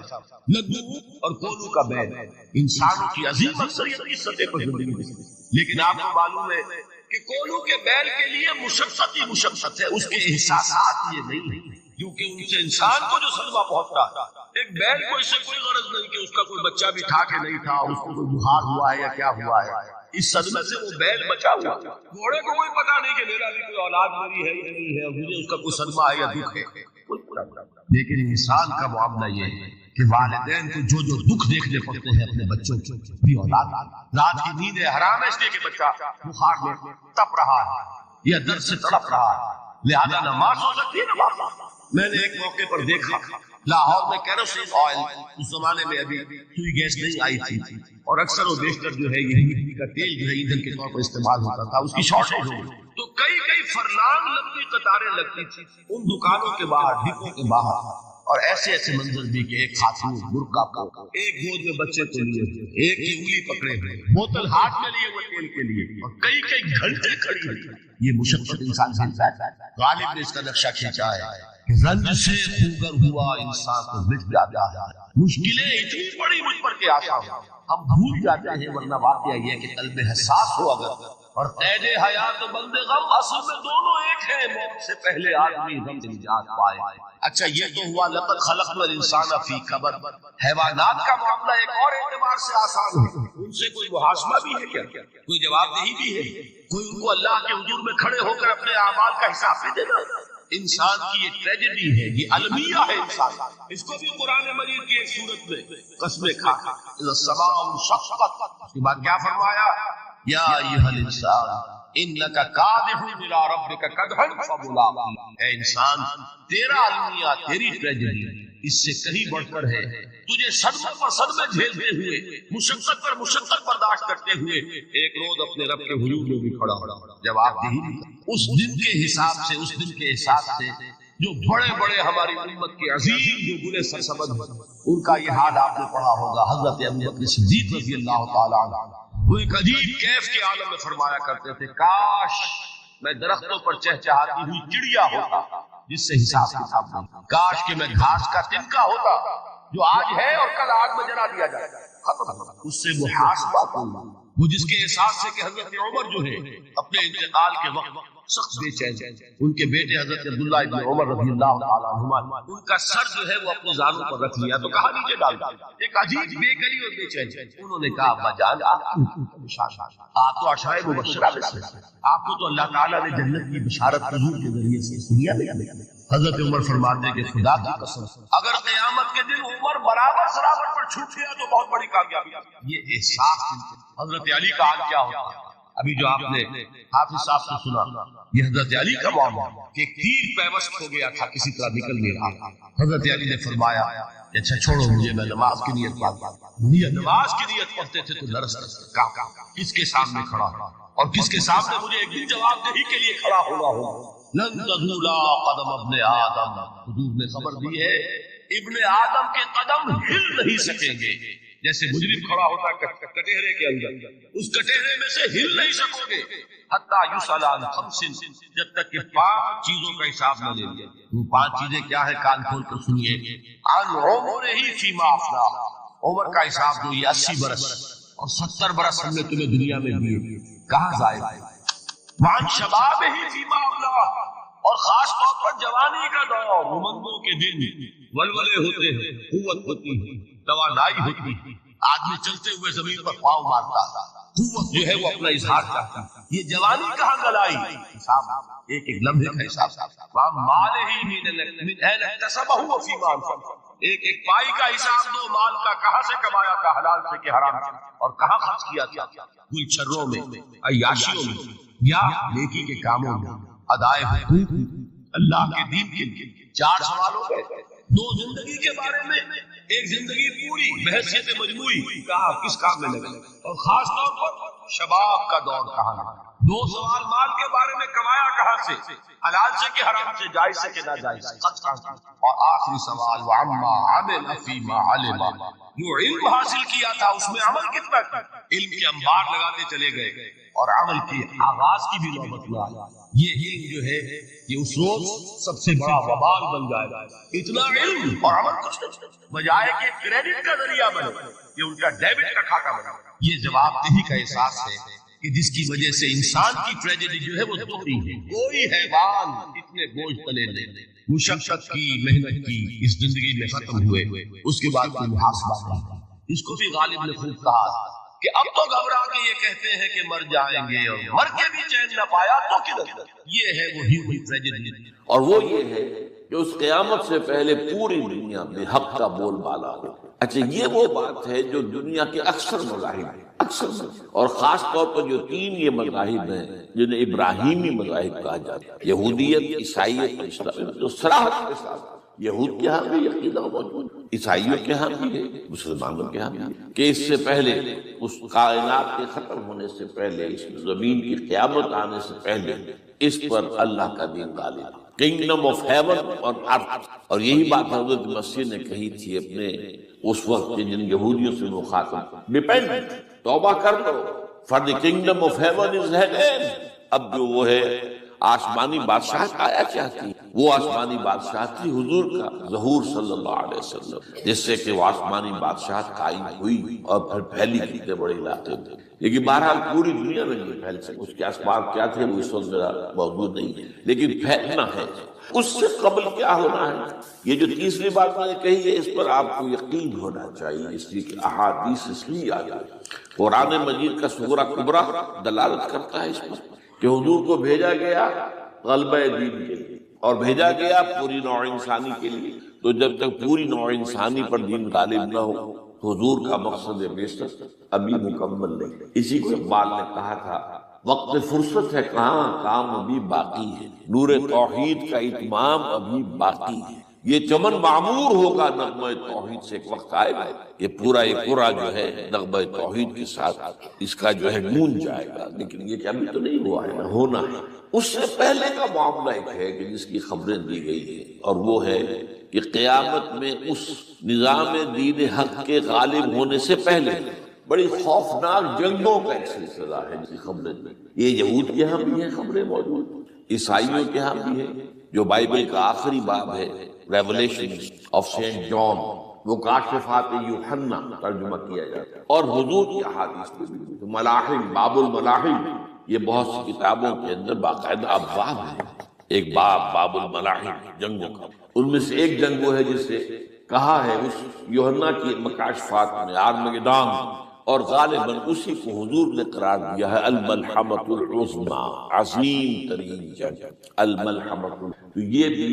لڈو اور کولو کا بیل انسانوں کی عظیم اکثریت کی سطح پر زندگی ہے. لیکن آپ کو معلوم ہے کہ کولو کے بیل کے لیے مشقت ہی مشقت ہے، اس کے احساسات یہ نہیں ہے، کیونکہ ان سے انسان کو جو صدمہ پہنچتا ہے. ایک بیل کو اس سے کوئی غرض نہیں کہ اس کا کوئی بچہ بھی تھا کہ نہیں تھا، اس کو کوئی بخار ہوا ہے یا کیا ہوا ہے. اس صدمے سے وہ بیل بچا ہوا. گھوڑے کو کوئی پتا نہیں کہ میرا بھی کوئی اولاد میری ہے یا نہیں ہے، مجھے اس کا کوئی صدمہ ہے یا دکھ ہے. لیکن انسان کا معاملہ یہ ہے کہ والدین کو جو جو دکھ دیکھنے پڑتے ہیں اپنے بچوں کی بھی اولاد، رات کی نیندیں حرام ہے اس لیے کہ بچہ بخار میں تپ رہا ہے یا درد سے تڑپ رہا ہے، لہذا نماز ہو سکتی ہے نا۔ میں نے ایک موقع پر دیکھا لاہور میں کیروسین آئل، اس زمانے میں ابھی سوئی گیس نہیں آئی تھی اور اکثر و بیشتر جو ہے یہ مٹی کا تیل جو ہے ایندھن کے طور پر استعمال ہوتا تھا، اس کی شارٹیج ہو گئی تو کئی فرلانگ لمبی قطاریں لگتی تھی ان دکانوں کے باہر، ڈپو کے باہر، اور ایسے ایسے منظر بھی کہ ایک خاتون برقع کو، ایک گود میں بچے کو لیے، ایک کی انگلی پکڑے ہوئے، بوتل ہاتھ میں لیے ہوئے تیل کے لیے، اور کئی گھنٹے کھڑی ہوئی۔ یہ مشقت انسان سے غالب نے اس کا نقشہ کھینچا ہے کہ رنج سے خوگر ہوا انسان کو مٹ جاتا ہے، مشکلیں اتنی بڑی مجھ پر کہ آسان ہم بھول جاتے ہیں، ورنہ واقعہ یہ کہ قلب حساس ہو اگر اور قید حیات بند غم اصل میں دونوں ایک ہیں، موت سے پہلے آدمی غم سے نجات پائے۔ اچھا یہ تو ہوا لقد خلقنا الانسان فی کبد۔ حیوانات کا معاملہ ایک اور اعتبار سے آسان ہے، ان سے کوئی محاسبہ بھی ہے کیا؟ کوئی جواب دہی بھی ہے؟ کوئی ان کو اللہ کے حضور میں کھڑے ہو کر اپنے اعمال کا حساب بھی دینا؟ انسان کی یہ ٹریجڈی ہے، یہ المیہ ہے انسان، اس کو بھی قرآن مجید کی ایک صورت میں قسمیں کھا اذا السماء انشقت، اس کے بعد کیا فرمایا؟ یا ایھا الانسان انک کادح الی ربک کدحا فملاقیہ۔ اے انسان تیرا المیہ، تیری ٹریجڈی اس سے کہیں بڑھ کر ہے، تجھے صدمے پر صدمے جھیلتے ہوئے، مشقت پر مشقت برداشت کرتے ہوئے ایک روز اپنے رب کے حضور میں بھی کھڑا ہو، جواب دہی اس دن کے حساب سے، اس دن کے حساب سے جو بڑے بڑے ہماری امت کے عظیم جو بڑے سرسبد ہیں ان کا یہ حال آپ نے پڑھا ہوگا۔ حضرت ابوبکر صدیق رضی اللہ تعالی عنہ وہ ایک عجیب کیف کے عالم میں فرمایا کرتے تھے، کاش میں درختوں پر چہچہاتی ہوئی چڑیا ہوتا جس سے حساب کتاب نہیں، کاش کہ میں گھاس کا تنکا ہوتا جو آج ہے اور کل آگ میں جلا دیا جائے، ختم، اس سے محاسبہ کوئی، وہ جس کے احساس سے کہ حضرت عمر جو ہے اپنے انتقال کے وقت سخت بے چین، ان کے بیٹے حضرت عبداللہ ابن عمر رضی اللہ تعالیٰ عنہما ان کا سر جو ہے وہ اپنے زانوں پر رکھ لیا تو کہا نیچے ڈال دیا، ایک عجیب بے گلی اور بے چین۔ انہوں نے کہا ابا جان آپ تو عشرہ مبشرہ میں سے، آپ کو تو اللہ تعالیٰ نے جنت کی بشارت حضور کے ذریعے سے دنیا میں دی۔ حضرت عمر فرماتے کہ خدا کی قسم اگر قیامت کے دن عمر برابر سرابر پر چھوٹ گیا تو بہت بڑی کامیابی۔ یہ احساس حضرت علی کا حال کیا ہوتا ہے؟ ابھی جو آپ نے حافظ صاحب سے سنا یہ حضرت علی کا معاملہ کہ ایک تیر پیوست ہو گیا تھا، کسی طرح نکل نہیں رہا، حضرت علی نے فرمایا کہ اچھا چھوڑو مجھے، میں نماز کی نیت پڑھتا ہوں۔ نماز کی نیت پڑھتے تھے تو لرز کہا کس کے سامنے کھڑا اور کس کے سامنے مجھے ایک دن جواب دہی کے لیے کھڑا ہونا ہوگا۔ لن تزولا قدم ابن آدم، حضور نے خبر دی ہے ابن آدم کے قدم ہل نہیں سکیں گے، جیسے مجرم کھڑا ہوتا ہے کٹہرے کے اندر، اس کٹہرے میں سے ہل نہیں سکو گے حتی یسأل عن خمس، جب تک کہ 5 چیزوں کا حساب نہ لے لیا۔ وہ 5 چیزیں کیا ہے؟ کان کھول کر سنیے۔ عن عمرہ فیما افنا، عمر کا حساب جو یہ 80 برس اور 70 برس ہم نے تمہیں دنیا میں دیے، کہاں ضائع ہے؟ وعن شبابہ فیما ابلا، اور خاص طور پر جوانی کا دور، رومندوں کے دن ولولے ہوتے ہیں، قوت ہوتی ہے، توانائی ہوتی ہے، آدمی چلتے ہوئے زمین پر پاؤں مارتا، قوت جو ہے وہ اپنا اظہار کرتا، یہ جوانی کہاں گلائی؟ حساب ایک ایک لمحے کا حساب۔ مالہ من این اکتسبہ وفیما انفقہ، ایک ایک پائی کا حساب دو، مال کا کہاں سے کمایا تھا، حلال سے کہ حرام سے، اور کہاں خرچ کیا تھا، گلچھروں میں، عیاشیوں میں، یا نیکی کے کاموں میں، ادائے حقوق، اللہ کے دین کے لیے۔ 4 سوالوں میں 2 زندگی کے بارے میں، ایک زندگی پوری بحیثیت مجموعی کہاں کس کام میں لگے، اور خاص طور پر شباب کا دور کہاں لگا۔ 2 سوال مال کے بارے میں، کمایا کہاں سے، حلال سے کہ حرام سے، جائز سے کہ ناجائز سے، اور آخری سوال وعما عمل فیما علم، جو علم حاصل کیا تھا اس میں عمل کتنا کیا، علم کے انبار لگاتے چلے گئے اور عمل کے آغاز کی بھی نوبت نہ آئی۔ یہ علم جو ہے یہ اس روز سب سے بڑا وبال بن جائے گا، اتنا علم اور عمل کچھ نہیں، بجائے کہ کریڈٹ کا ذریعہ بنے یہ ان کا ڈیبٹ کا کھاتا بنے۔ یہ جواب دہی کا احساس ہے کہ جس کی وجہ سے انسان کی ٹریجڈی جو ہے وہ دوہری ہے۔ کوئی حیوان اتنے بوجھ تلے نہیں، مشقت کی، محنت کی، اس زندگی میں ختم ہوئے، اس کے بعد کوئی محاسبہ نہیں۔ اس کو بھی غالب نے خوب کہا کہ اب تو گھبرا کے یہ کہتے ہیں کہ مر جائیں گے، اور مر کے بھی چین نہ پایا تو کدھر۔ یہ ہے وہ ہیومن ٹریجڈی، اور وہ یہ ہے کہ اس قیامت سے پہلے پوری دنیا میں حق کا بول بالا ہو۔ اچھا، یہ وہ بات ہے جو دنیا کے اکثر مذاہب ہیں، اکثر، اور خاص طور پر جو تین یہ مذاہب ہیں جنہیں ابراہیمی مذاہب کہا جاتا ہے، یہودیت، عیسائیت اور اسلام، جو صراحت کے ساتھ یہود کے ہاں بھی یہ عقیدہ موجود، عیسائیوں کے ہاں بھی ہے، مسلمانوں کے ہاں بھی ہے، کہ اس سے پہلے، اس کائنات کے ختم ہونے سے پہلے، اس زمین کی قیامت آنے سے پہلے اس پر اللہ کا دین غالب، کنگڈم آف ہیون اور ارتھ۔ اور یہی بات حضرت مسیح نے کہی تھی اپنے اس وقت جن یہودیوں سے مخاطب، ڈیپینڈ، توبہ کر لو، for the kingdom of heaven is head and. اب جو وہ ہے آسمانی بادشاہت آیا چاہتی، وہ آسمانی بادشاہت تھی حضور کا ظہور صلی اللہ علیہ وسلم، جس سے کہ وہ آسمانی بادشاہت قائم ہوئی اور پھر پھیلی کتنے بڑے علاقے تھے، لیکن بہرحال پوری دنیا میں نہیں پھیل سکے۔ اس کے اسباب کیا تھے وہ اس وقت میرا موجود نہیں ہے، لیکن پھیلنا ہے۔ اس سے قبل کیا ہونا ہے، یہ جو تیسری بات میں نے کہی ہے، اس پر آپ کو یقین ہونا چاہیے، اس لیے کہ احادیث اس لیے آ جائے، قرآن مجید کا سورہ کبریٰ دلالت کرتا ہے اس پر کہ حضور کو بھیجا گیا غلبہ دین کے لیے، اور بھیجا گیا پوری نوع انسانی کے لیے۔ تو جب تک پوری نوع انسانی پر دین غالب نہ ہو، حضور کا مقصد بعثت ابھی مکمل نہیں۔ اسی کو اقبال نے کہا تھا، وقت فرصت ہے کہاں، کام ابھی باقی ہے، نور توحید کا اتمام ابھی باقی ہے۔ یہ چمن معمور ہوگا نغمہ توحید سے، ایک وقت آئے گا یہ پورا جو ہے نغمہ توحید کے ساتھ اس کا جو ہے گونج جائے گا، لیکن یہ کہ ابھی تو نہیں ہوا ہے، ہونا ہے۔ اس سے پہلے کا معاملہ ایک ہے کہ جس کی خبریں دی گئی ہیں، اور وہ ہے کہ قیامت میں اس نظام دین حق کے غالب ہونے سے پہلے بڑی خوفناک جنگوں کا ایک سلسلہ ہے جس کی خبریں دی۔ یہ یہود کے ہاں بھی ہیں خبریں موجود، عیسائیوں کے ہاں بھی ہے، جو بائبل کا آخری باب ہے ریولیشن آف سینٹ جان، وہ کاشفات یوحنا ترجمہ کیا جاتا ہے، اور حضور کی احادیث میں بھی ملاحم، باب الملاحم، یہ بہت سی کتابوں کے اندر باقاعدہ ابواب ہے، ایک باب الملاحم جنگوں کا، ان میں سے ایک جنگ وہ ہے جس سے کہا ہے اس یوحنا کی مکاشفات میں آرمگدان، اور غالباً اسی کو حضور نے قرار دیا ہے الملحمۃ العظمیٰ، عظیم ترین جنگ، الملحمۃ۔ تو یہ بھی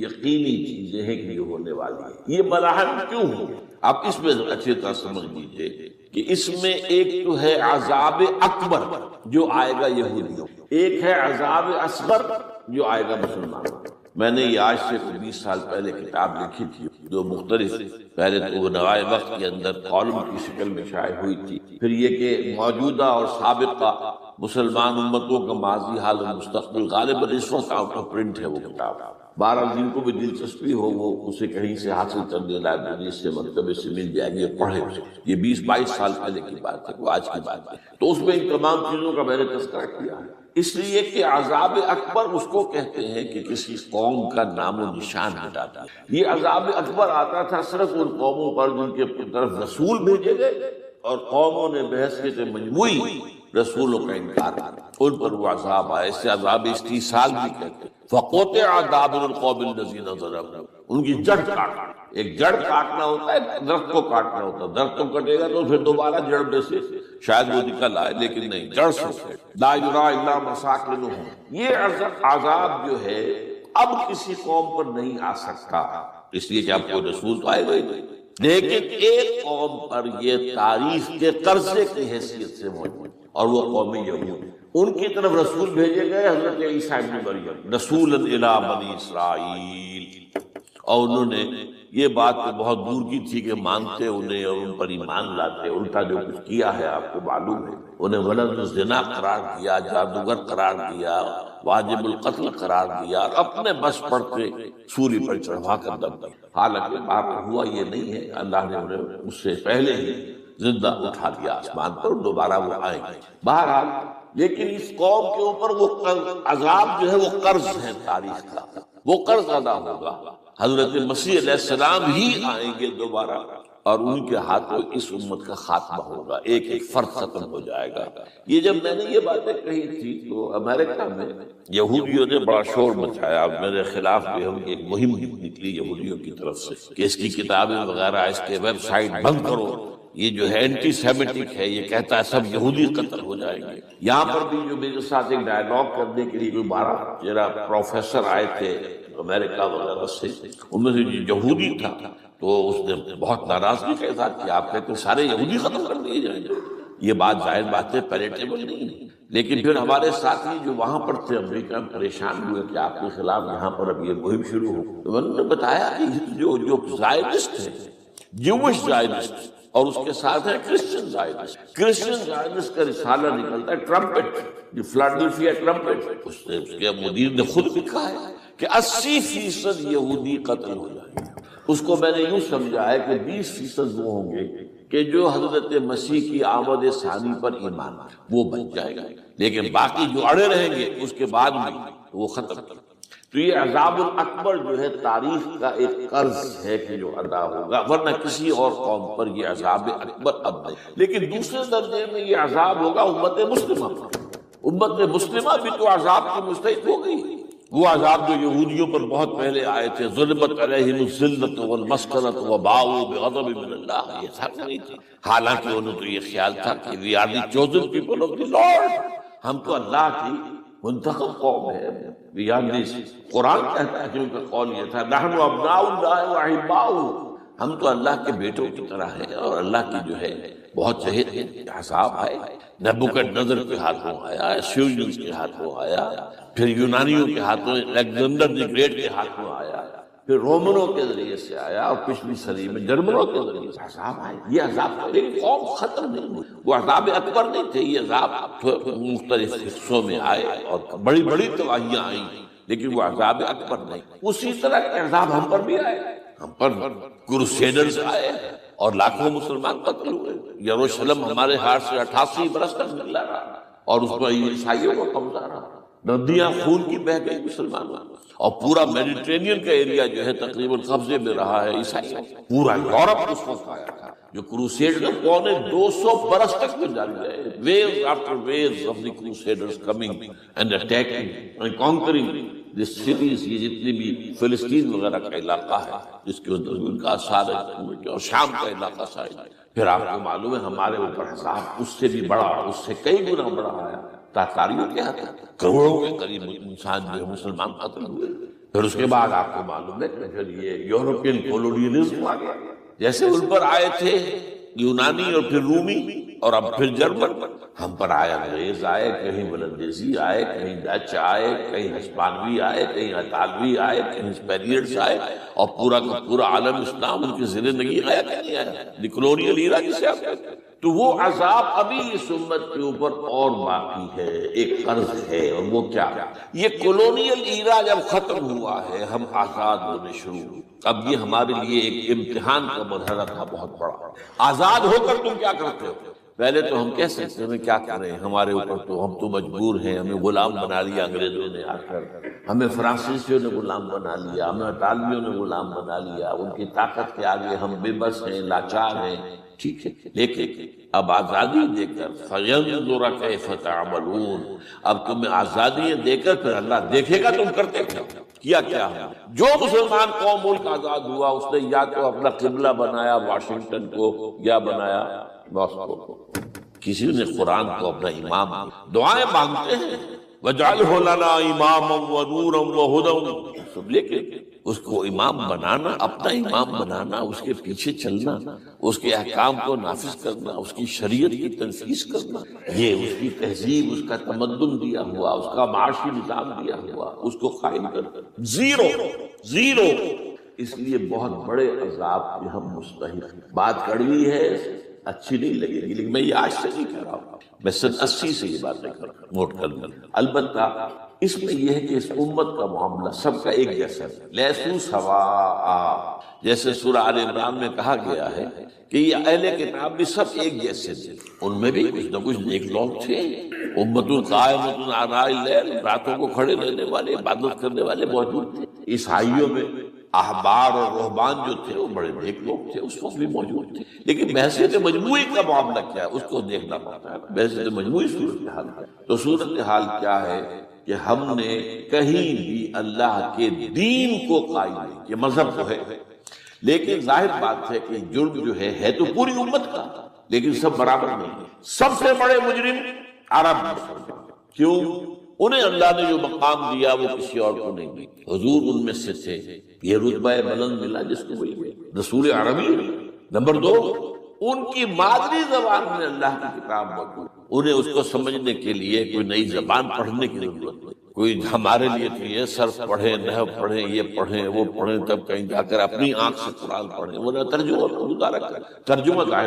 یقینی چیزیں ہیں کہ یہ ہونے والی ہے۔ یہ ملاحم کیوں ہو، آپ اس میں اچھی طرح سمجھ لیجیے کہ اس میں ایک تو ہے عذاب اکبر جو آئے گا یہودیوں، ایک ہے عذاب اصغر جو آئے گا مسلمانوں۔ میں نے یہ آج سے 20 سال پہلے کتاب لکھی تھی جو مختلف، پہلے تو وہ نوائے وقت کے اندر کالم کی شکل میں شائع ہوئی تھی، پھر یہ کہ موجودہ اور سابقہ مسلمان امتوں کا ماضی، حال اور مستقبل، غالباً اس وقت آؤٹ آف پرنٹ ہے وہ کتاب۔ بہرحال جن کو بھی دلچسپی ہو وہ اسے کہیں سے حاصل کر لے، لائبریری سے، مکتبے سے مل جائے گی، پڑھے اسے۔ یہ 20-22 سال پہلے کی بات ہے، وہ آج کی بات ہے۔ تو اس میں ان تمام چیزوں کا میں نے تذکرہ کیا ہے، اس لیے کہ عذاب اکبر اس کو کہتے ہیں کہ کسی قوم کا نام و نشان مٹا دیا۔ یہ عذاب اکبر آتا تھا صرف ان قوموں پر جن کے طرف رسول بھیجے گئے اور قوموں نے بحثیت سے مجموعی رسولوں کا انکار کیا، ان پر وہ عذاب آئے، اس سے عذاب استیصال بھی کہتے ہیں۔ فَقُطِعَ دَابِرُ الْقَوْمِ الَّذِينَ ظَلَمُوا، ان کی جڑ کاٹنا، ایک جڑ کاٹنا ہوتا ہے، درخت کو کاٹنا ہوتا ہے، درخت کو کٹے گا تو پھر دوبارہ جڑ میں سے شاید وہ نکل آئے، لیکن نہیں، جڑ سے لا یرا الا مساکنہم۔ یہ عذاب جو ہے اب کسی قوم پر نہیں آ سکتا، اس لیے کہ اب کوئی رسول تو آئے گا ہی نہیں، لیکن ایک قوم پر یہ تاریخ کے قرضے کی حیثیت سے موجود، اور وہ قوم یہود، ان کی طرف رسول بھیجے گئے حضرت عیسیٰ ابن مریم، رسولا الی بنی اسرائیل، اور انہوں نے یہ بات تو بہت دور کی تھی کہ مانتے انہیں اور ان پر ایمان لاتے، الٹا جو کچھ کیا ہے آپ کو معلوم ہے، انہیں ولد الزنا قرار دیا، جادوگر قرار دیا، واجب القتل قرار دیا، اور اپنے بس پڑتے سوری پر چڑھوا کر دم دیا۔ حالانکہ بات ہوا یہ نہیں ہے، اللہ نے انہیں اس سے پہلے ہی زندہ اٹھا دیا آسمان پر، دوبارہ وہ آئیں گے۔ بہرحال لیکن اس قوم کے اوپر وہ عذاب جو ہے وہ قرض ہے تاریخ کا، وہ قرض ادا ہوگا۔ حضرت مسیح علیہ السلام ہی آئیں گے دوبارہ، اور ان کے ہاتھوں اس امت کا خاتمہ ہوگا، ایک ایک فرد ختم ہو جائے گا۔ یہ جب میں نے یہ باتیں کہی تھی تو امریکہ میں یہودیوں نے بڑا شور مچایا، میرے خلاف بھی ہم ایک مہم نکلی یہودیوں کی طرف سے کہ اس کی کتابیں وغیرہ، اس کے ویب سائٹ بند کرو، یہ جو ہے اینٹی سیمیٹک ہے، یہ کہتا ہے سب یہودی قتل ہو جائیں گے۔ یہاں پر بھی جو میرے ساتھ ایک ڈائیلاگ کرنے کے لیے کوئی 12-13 پروفیسر آئے تھے امریکہ وغیرہ سے، ان میں سے جو یہودی تھا تو اس نے بہت ناراضگی کا اظہار کیا، آپ کہتے ہیں سارے یہودی ختم کر دیے جائیں گے، یہ بات ظاہر بات ہے پیلیٹیبل نہیں ہے۔ لیکن پھر ہمارے ساتھی جو وہاں پر تھے امریکہ میں پریشان ہوئے کہ آپ کے خلاف یہاں پر اب یہ مہم شروع ہو، تو انہوں نے بتایا کہ جو زائنسٹ ہے، جوش زائنسٹ، اور اس کے ساتھ ہے کرسچن زائنسٹ۔ کرسچن زائنسٹ کا رسالہ نکلتا ہے ٹرمپٹ، جو فلاڈلفیا ٹرمپٹ، اس کے مدیر نے خود لکھا ہے کہ 80% یہودی قتل ہو جائیں گے۔ اس کو میں نے یوں سمجھا ہے کہ 20% وہ ہوں گے کہ جو حضرت مسیح کی آمد ثانی پر ایمان وہ بن جائے گا، لیکن باقی جو اڑے رہیں گے اس کے بعد میں وہ ختم۔ تو یہ عذاب الاکبر جو ہے تاریخ کا ایک قرض ہے کہ جو ادا ہوگا، ورنہ کسی اور قوم پر یہ عذاب اکبر اب نہیں۔ لیکن دوسرے درجے میں یہ عذاب ہوگا امت مسلمہ پر۔ امت مسلمہ بھی تو عذاب کی مستحق ہو گئی۔ وہ عذاب جو یہودیوں پر بہت پہلے آئے تھے، ظلمت علیہم الذلۃ والمسکنۃ وباؤوا بغضب من اللہ، یہ سب نہیں تھی۔ حالانکہ انہوں تو یہ خیال تھا کہ we are the chosen people of the lord, ہم تو اللہ کی منتخب قوم ہے۔ وی آر دی، قرآن کہتا ہے کہ ان کا قول یہ تھا نحن ابناء اللہ واحباؤہ، ہم تو اللہ کے بیٹوں کی طرح ہیں اور اللہ کی جو ہے بہت چہت ہے۔ عذاب آئے، نبوکدنضر کے ہاتھوں آیا، اسیرینز کے ہاتھوں آیا، پھر یونانیوں کے ہاتھوں، الیگزینڈر دی گریٹ کے ہاتھوں آیا، پھر رومنوں کے ذریعے سے آیا، اور پچھلی صدی میں جرمنوں کے ذریعے سے عذاب آئے۔ یہ عذاب ایک قوم ختم نہیں ہوئی، وہ عذاب اکبر نہیں تھے، یہ عذاب مختلف حصوں میں آئے اور بڑی بڑی تباہیاں آئیں، لیکن وہ عذاب اکبر نہیں۔ اسی طرح کے عذاب ہم پر بھی آئے، ہم پر کروسیڈرز آئے اور لاکھوں مسلمان قتل ہوئے۔ یروشلم ہمارے ہاتھ سے 88 برس تک ملا رہا اور اس پر عیسائیوں کو قبضہ رہا، ندیاں خون کی بہہ گئی مسلمانوں، اور پورا میڈیٹرینین کا ایریا جو ہے تقریباً قبضے میں رہا ہے عیسائیوں۔ پورا یورپ اس وقت آیا تھا جو کروسیڈ کا 250 برس تک میں جاری رہے، waves after waves of the crusaders coming and attacking and conquering this cities. یہ جتنی بھی فلسطین وغیرہ کا علاقہ ہے جس کے اندر ان کا اثار ہے، اور شام کا علاقہ شاید۔ پھر آپ کو معلوم ہے ہمارے اوپر حساب اس سے بھی بڑا، اس سے کئی گنا بڑا آیا، تاتاریوں کے ہاتھ کروڑوں کے قریب انسان جو مسلمان قتل ہوئے۔ پھر اس کے بعد آپ کو معلوم ہے کہ پھر یہ یورپین کولونیلزم آ گیا، جیسے ان پر آئے تھے یونانی اور پھر رومی اور اب پھر جرمن، ہم پر آئے انگریز آئے، کہیں ولندیزی آئے، کہیں ڈچ آئے، کہیں ہسپانوی آئے، کہیں اطالوی آئے، کہیں اسپینیئرز آئے، اور پورا کا پورا عالم اسلام ان کی زیر نگی آیا کہ نہیں آیا، دی کلونیل ایرا جسے آپ کہتے ہیں۔ تو وہ عذاب ابھی اس امت کے اوپر اور باقی ہے، ایک قرض ہے، اور وہ کیا؟ یہ کلونیل ایرا جب ختم ہوا ہے، ہم آزاد ہونے شروع ہوئے۔ اب یہ ہمارے لیے ایک امتحان کا مرحلہ تھا بہت بڑا۔ آزاد ہو کر تم کیا کرتے ہو؟ پہلے تو ہم کہہ سکتے ہیں کیا کریں، ہمارے اوپر تو ہم تو مجبور ہیں، ہمیں غلام بنا لیا انگریزوں نے آ کر، ہمیں فرانسیسیوں نے غلام بنا لیا، ہمیں اطالویوں نے غلام بنا لیا، ان کی طاقت کے آگے ہم بے بس ہیں، لاچار ہیں۔ ٹھیک ہے، لیکن اب آزادی دے کر فَيَنْظُرَ كَيْفَ تَعْمَلُونَ، اب تمہیں آزادی دے کر پھر اللہ دیکھے گا تم کرتے کیا کیا ہے۔ جو مسلمان قوم ملک آزاد ہوا اس نے یا تو اپنا قبلہ بنایا واشنگٹن کو یا بنایا ماسکو کو، کسی نے قرآن کو اپنا امام، دعائیں مانگتے ہیں وَجْعَلْهُ لَنَا إِمَامًا وَنُورًا وَهُدًى، لیکن اس کو امام بنانا، اپنا امام بنانا، اس کے پیچھے چلنا، اس کے احکام کو نافذ کرنا، اس کی شریعت کی تنفیذ کرنا، یہ اس کی تہذیب، اس کا تمدن دیا ہوا، اس کا معاشی نظام دیا ہوا، اس کو قائم کرنا، زیرو۔ اس لیے بہت بڑے عذاب کے ہم مستحق۔ بات کڑوی ہے، اچھی نہیں لگے گی، لیکن میں یہ آج سے نہیں کہہ رہا ہوں، میں سن 80 سے یہ بات نہیں کر رہا ہوں، نوٹ کر لیں۔ البتہ اس میں یہ ہے کہ اس امت کا معاملہ سب کا ایک جیسا ہے، لیسو سواء، جیسے سورہ آل عمران میں کہا گیا ہے کہ یہ اہل کتاب بھی سب ایک جیسے تھے، ان میں بھی کچھ نہ کچھ نیک لوگ تھے، امت قائمۃ آناء اللیل، راتوں کو کھڑے رہنے والے، عبادت کرنے والے موجود تھے۔ عیسائیوں میں احبار اور رہبان جو تھے وہ بڑے نیک لوگ تھے، اس وقت بھی موجود تھے، لیکن بحثیت مجموعی کا معاملہ کیا ہے اس کو دیکھنا پڑتا ہے، بحثیت مجموعی صورتحال ہے۔ تو صورتحال کیا ہے کہ ہم نے کہیں بھی اللہ کے دین کو قائم نہیں کیا، مذہب تو ہے، لیکن ظاہر بات ہے کہ جرم جو ہے تو پوری امت کا، لیکن سب برابر نہیں ہے۔ سب سے بڑے مجرم عرب مسلمان، کیوں؟ انہیں اللہ نے جو مقام دیا وہ کسی اور کو نہیں دیا، حضور ان میں سے تھے، یہ رتبہ بلند ملا جس کو وہی رسول عربی۔ نمبر 2، ان کی مادری زبان میں اللہ کی کتاب موجود، انہیں اس کو سمجھنے کے لیے کوئی نئی زبان پڑھنے کی ضرورت نہیں۔ کوئی ہمارے لیے تو یہ صرف پڑھیں، نحو پڑھیں، یہ پڑھیں، وہ پڑھیں، تب کہیں جا کر اپنی آنکھ سے قرآن پڑھیں، وہ ترجمہ رکھا، ترجمہ کا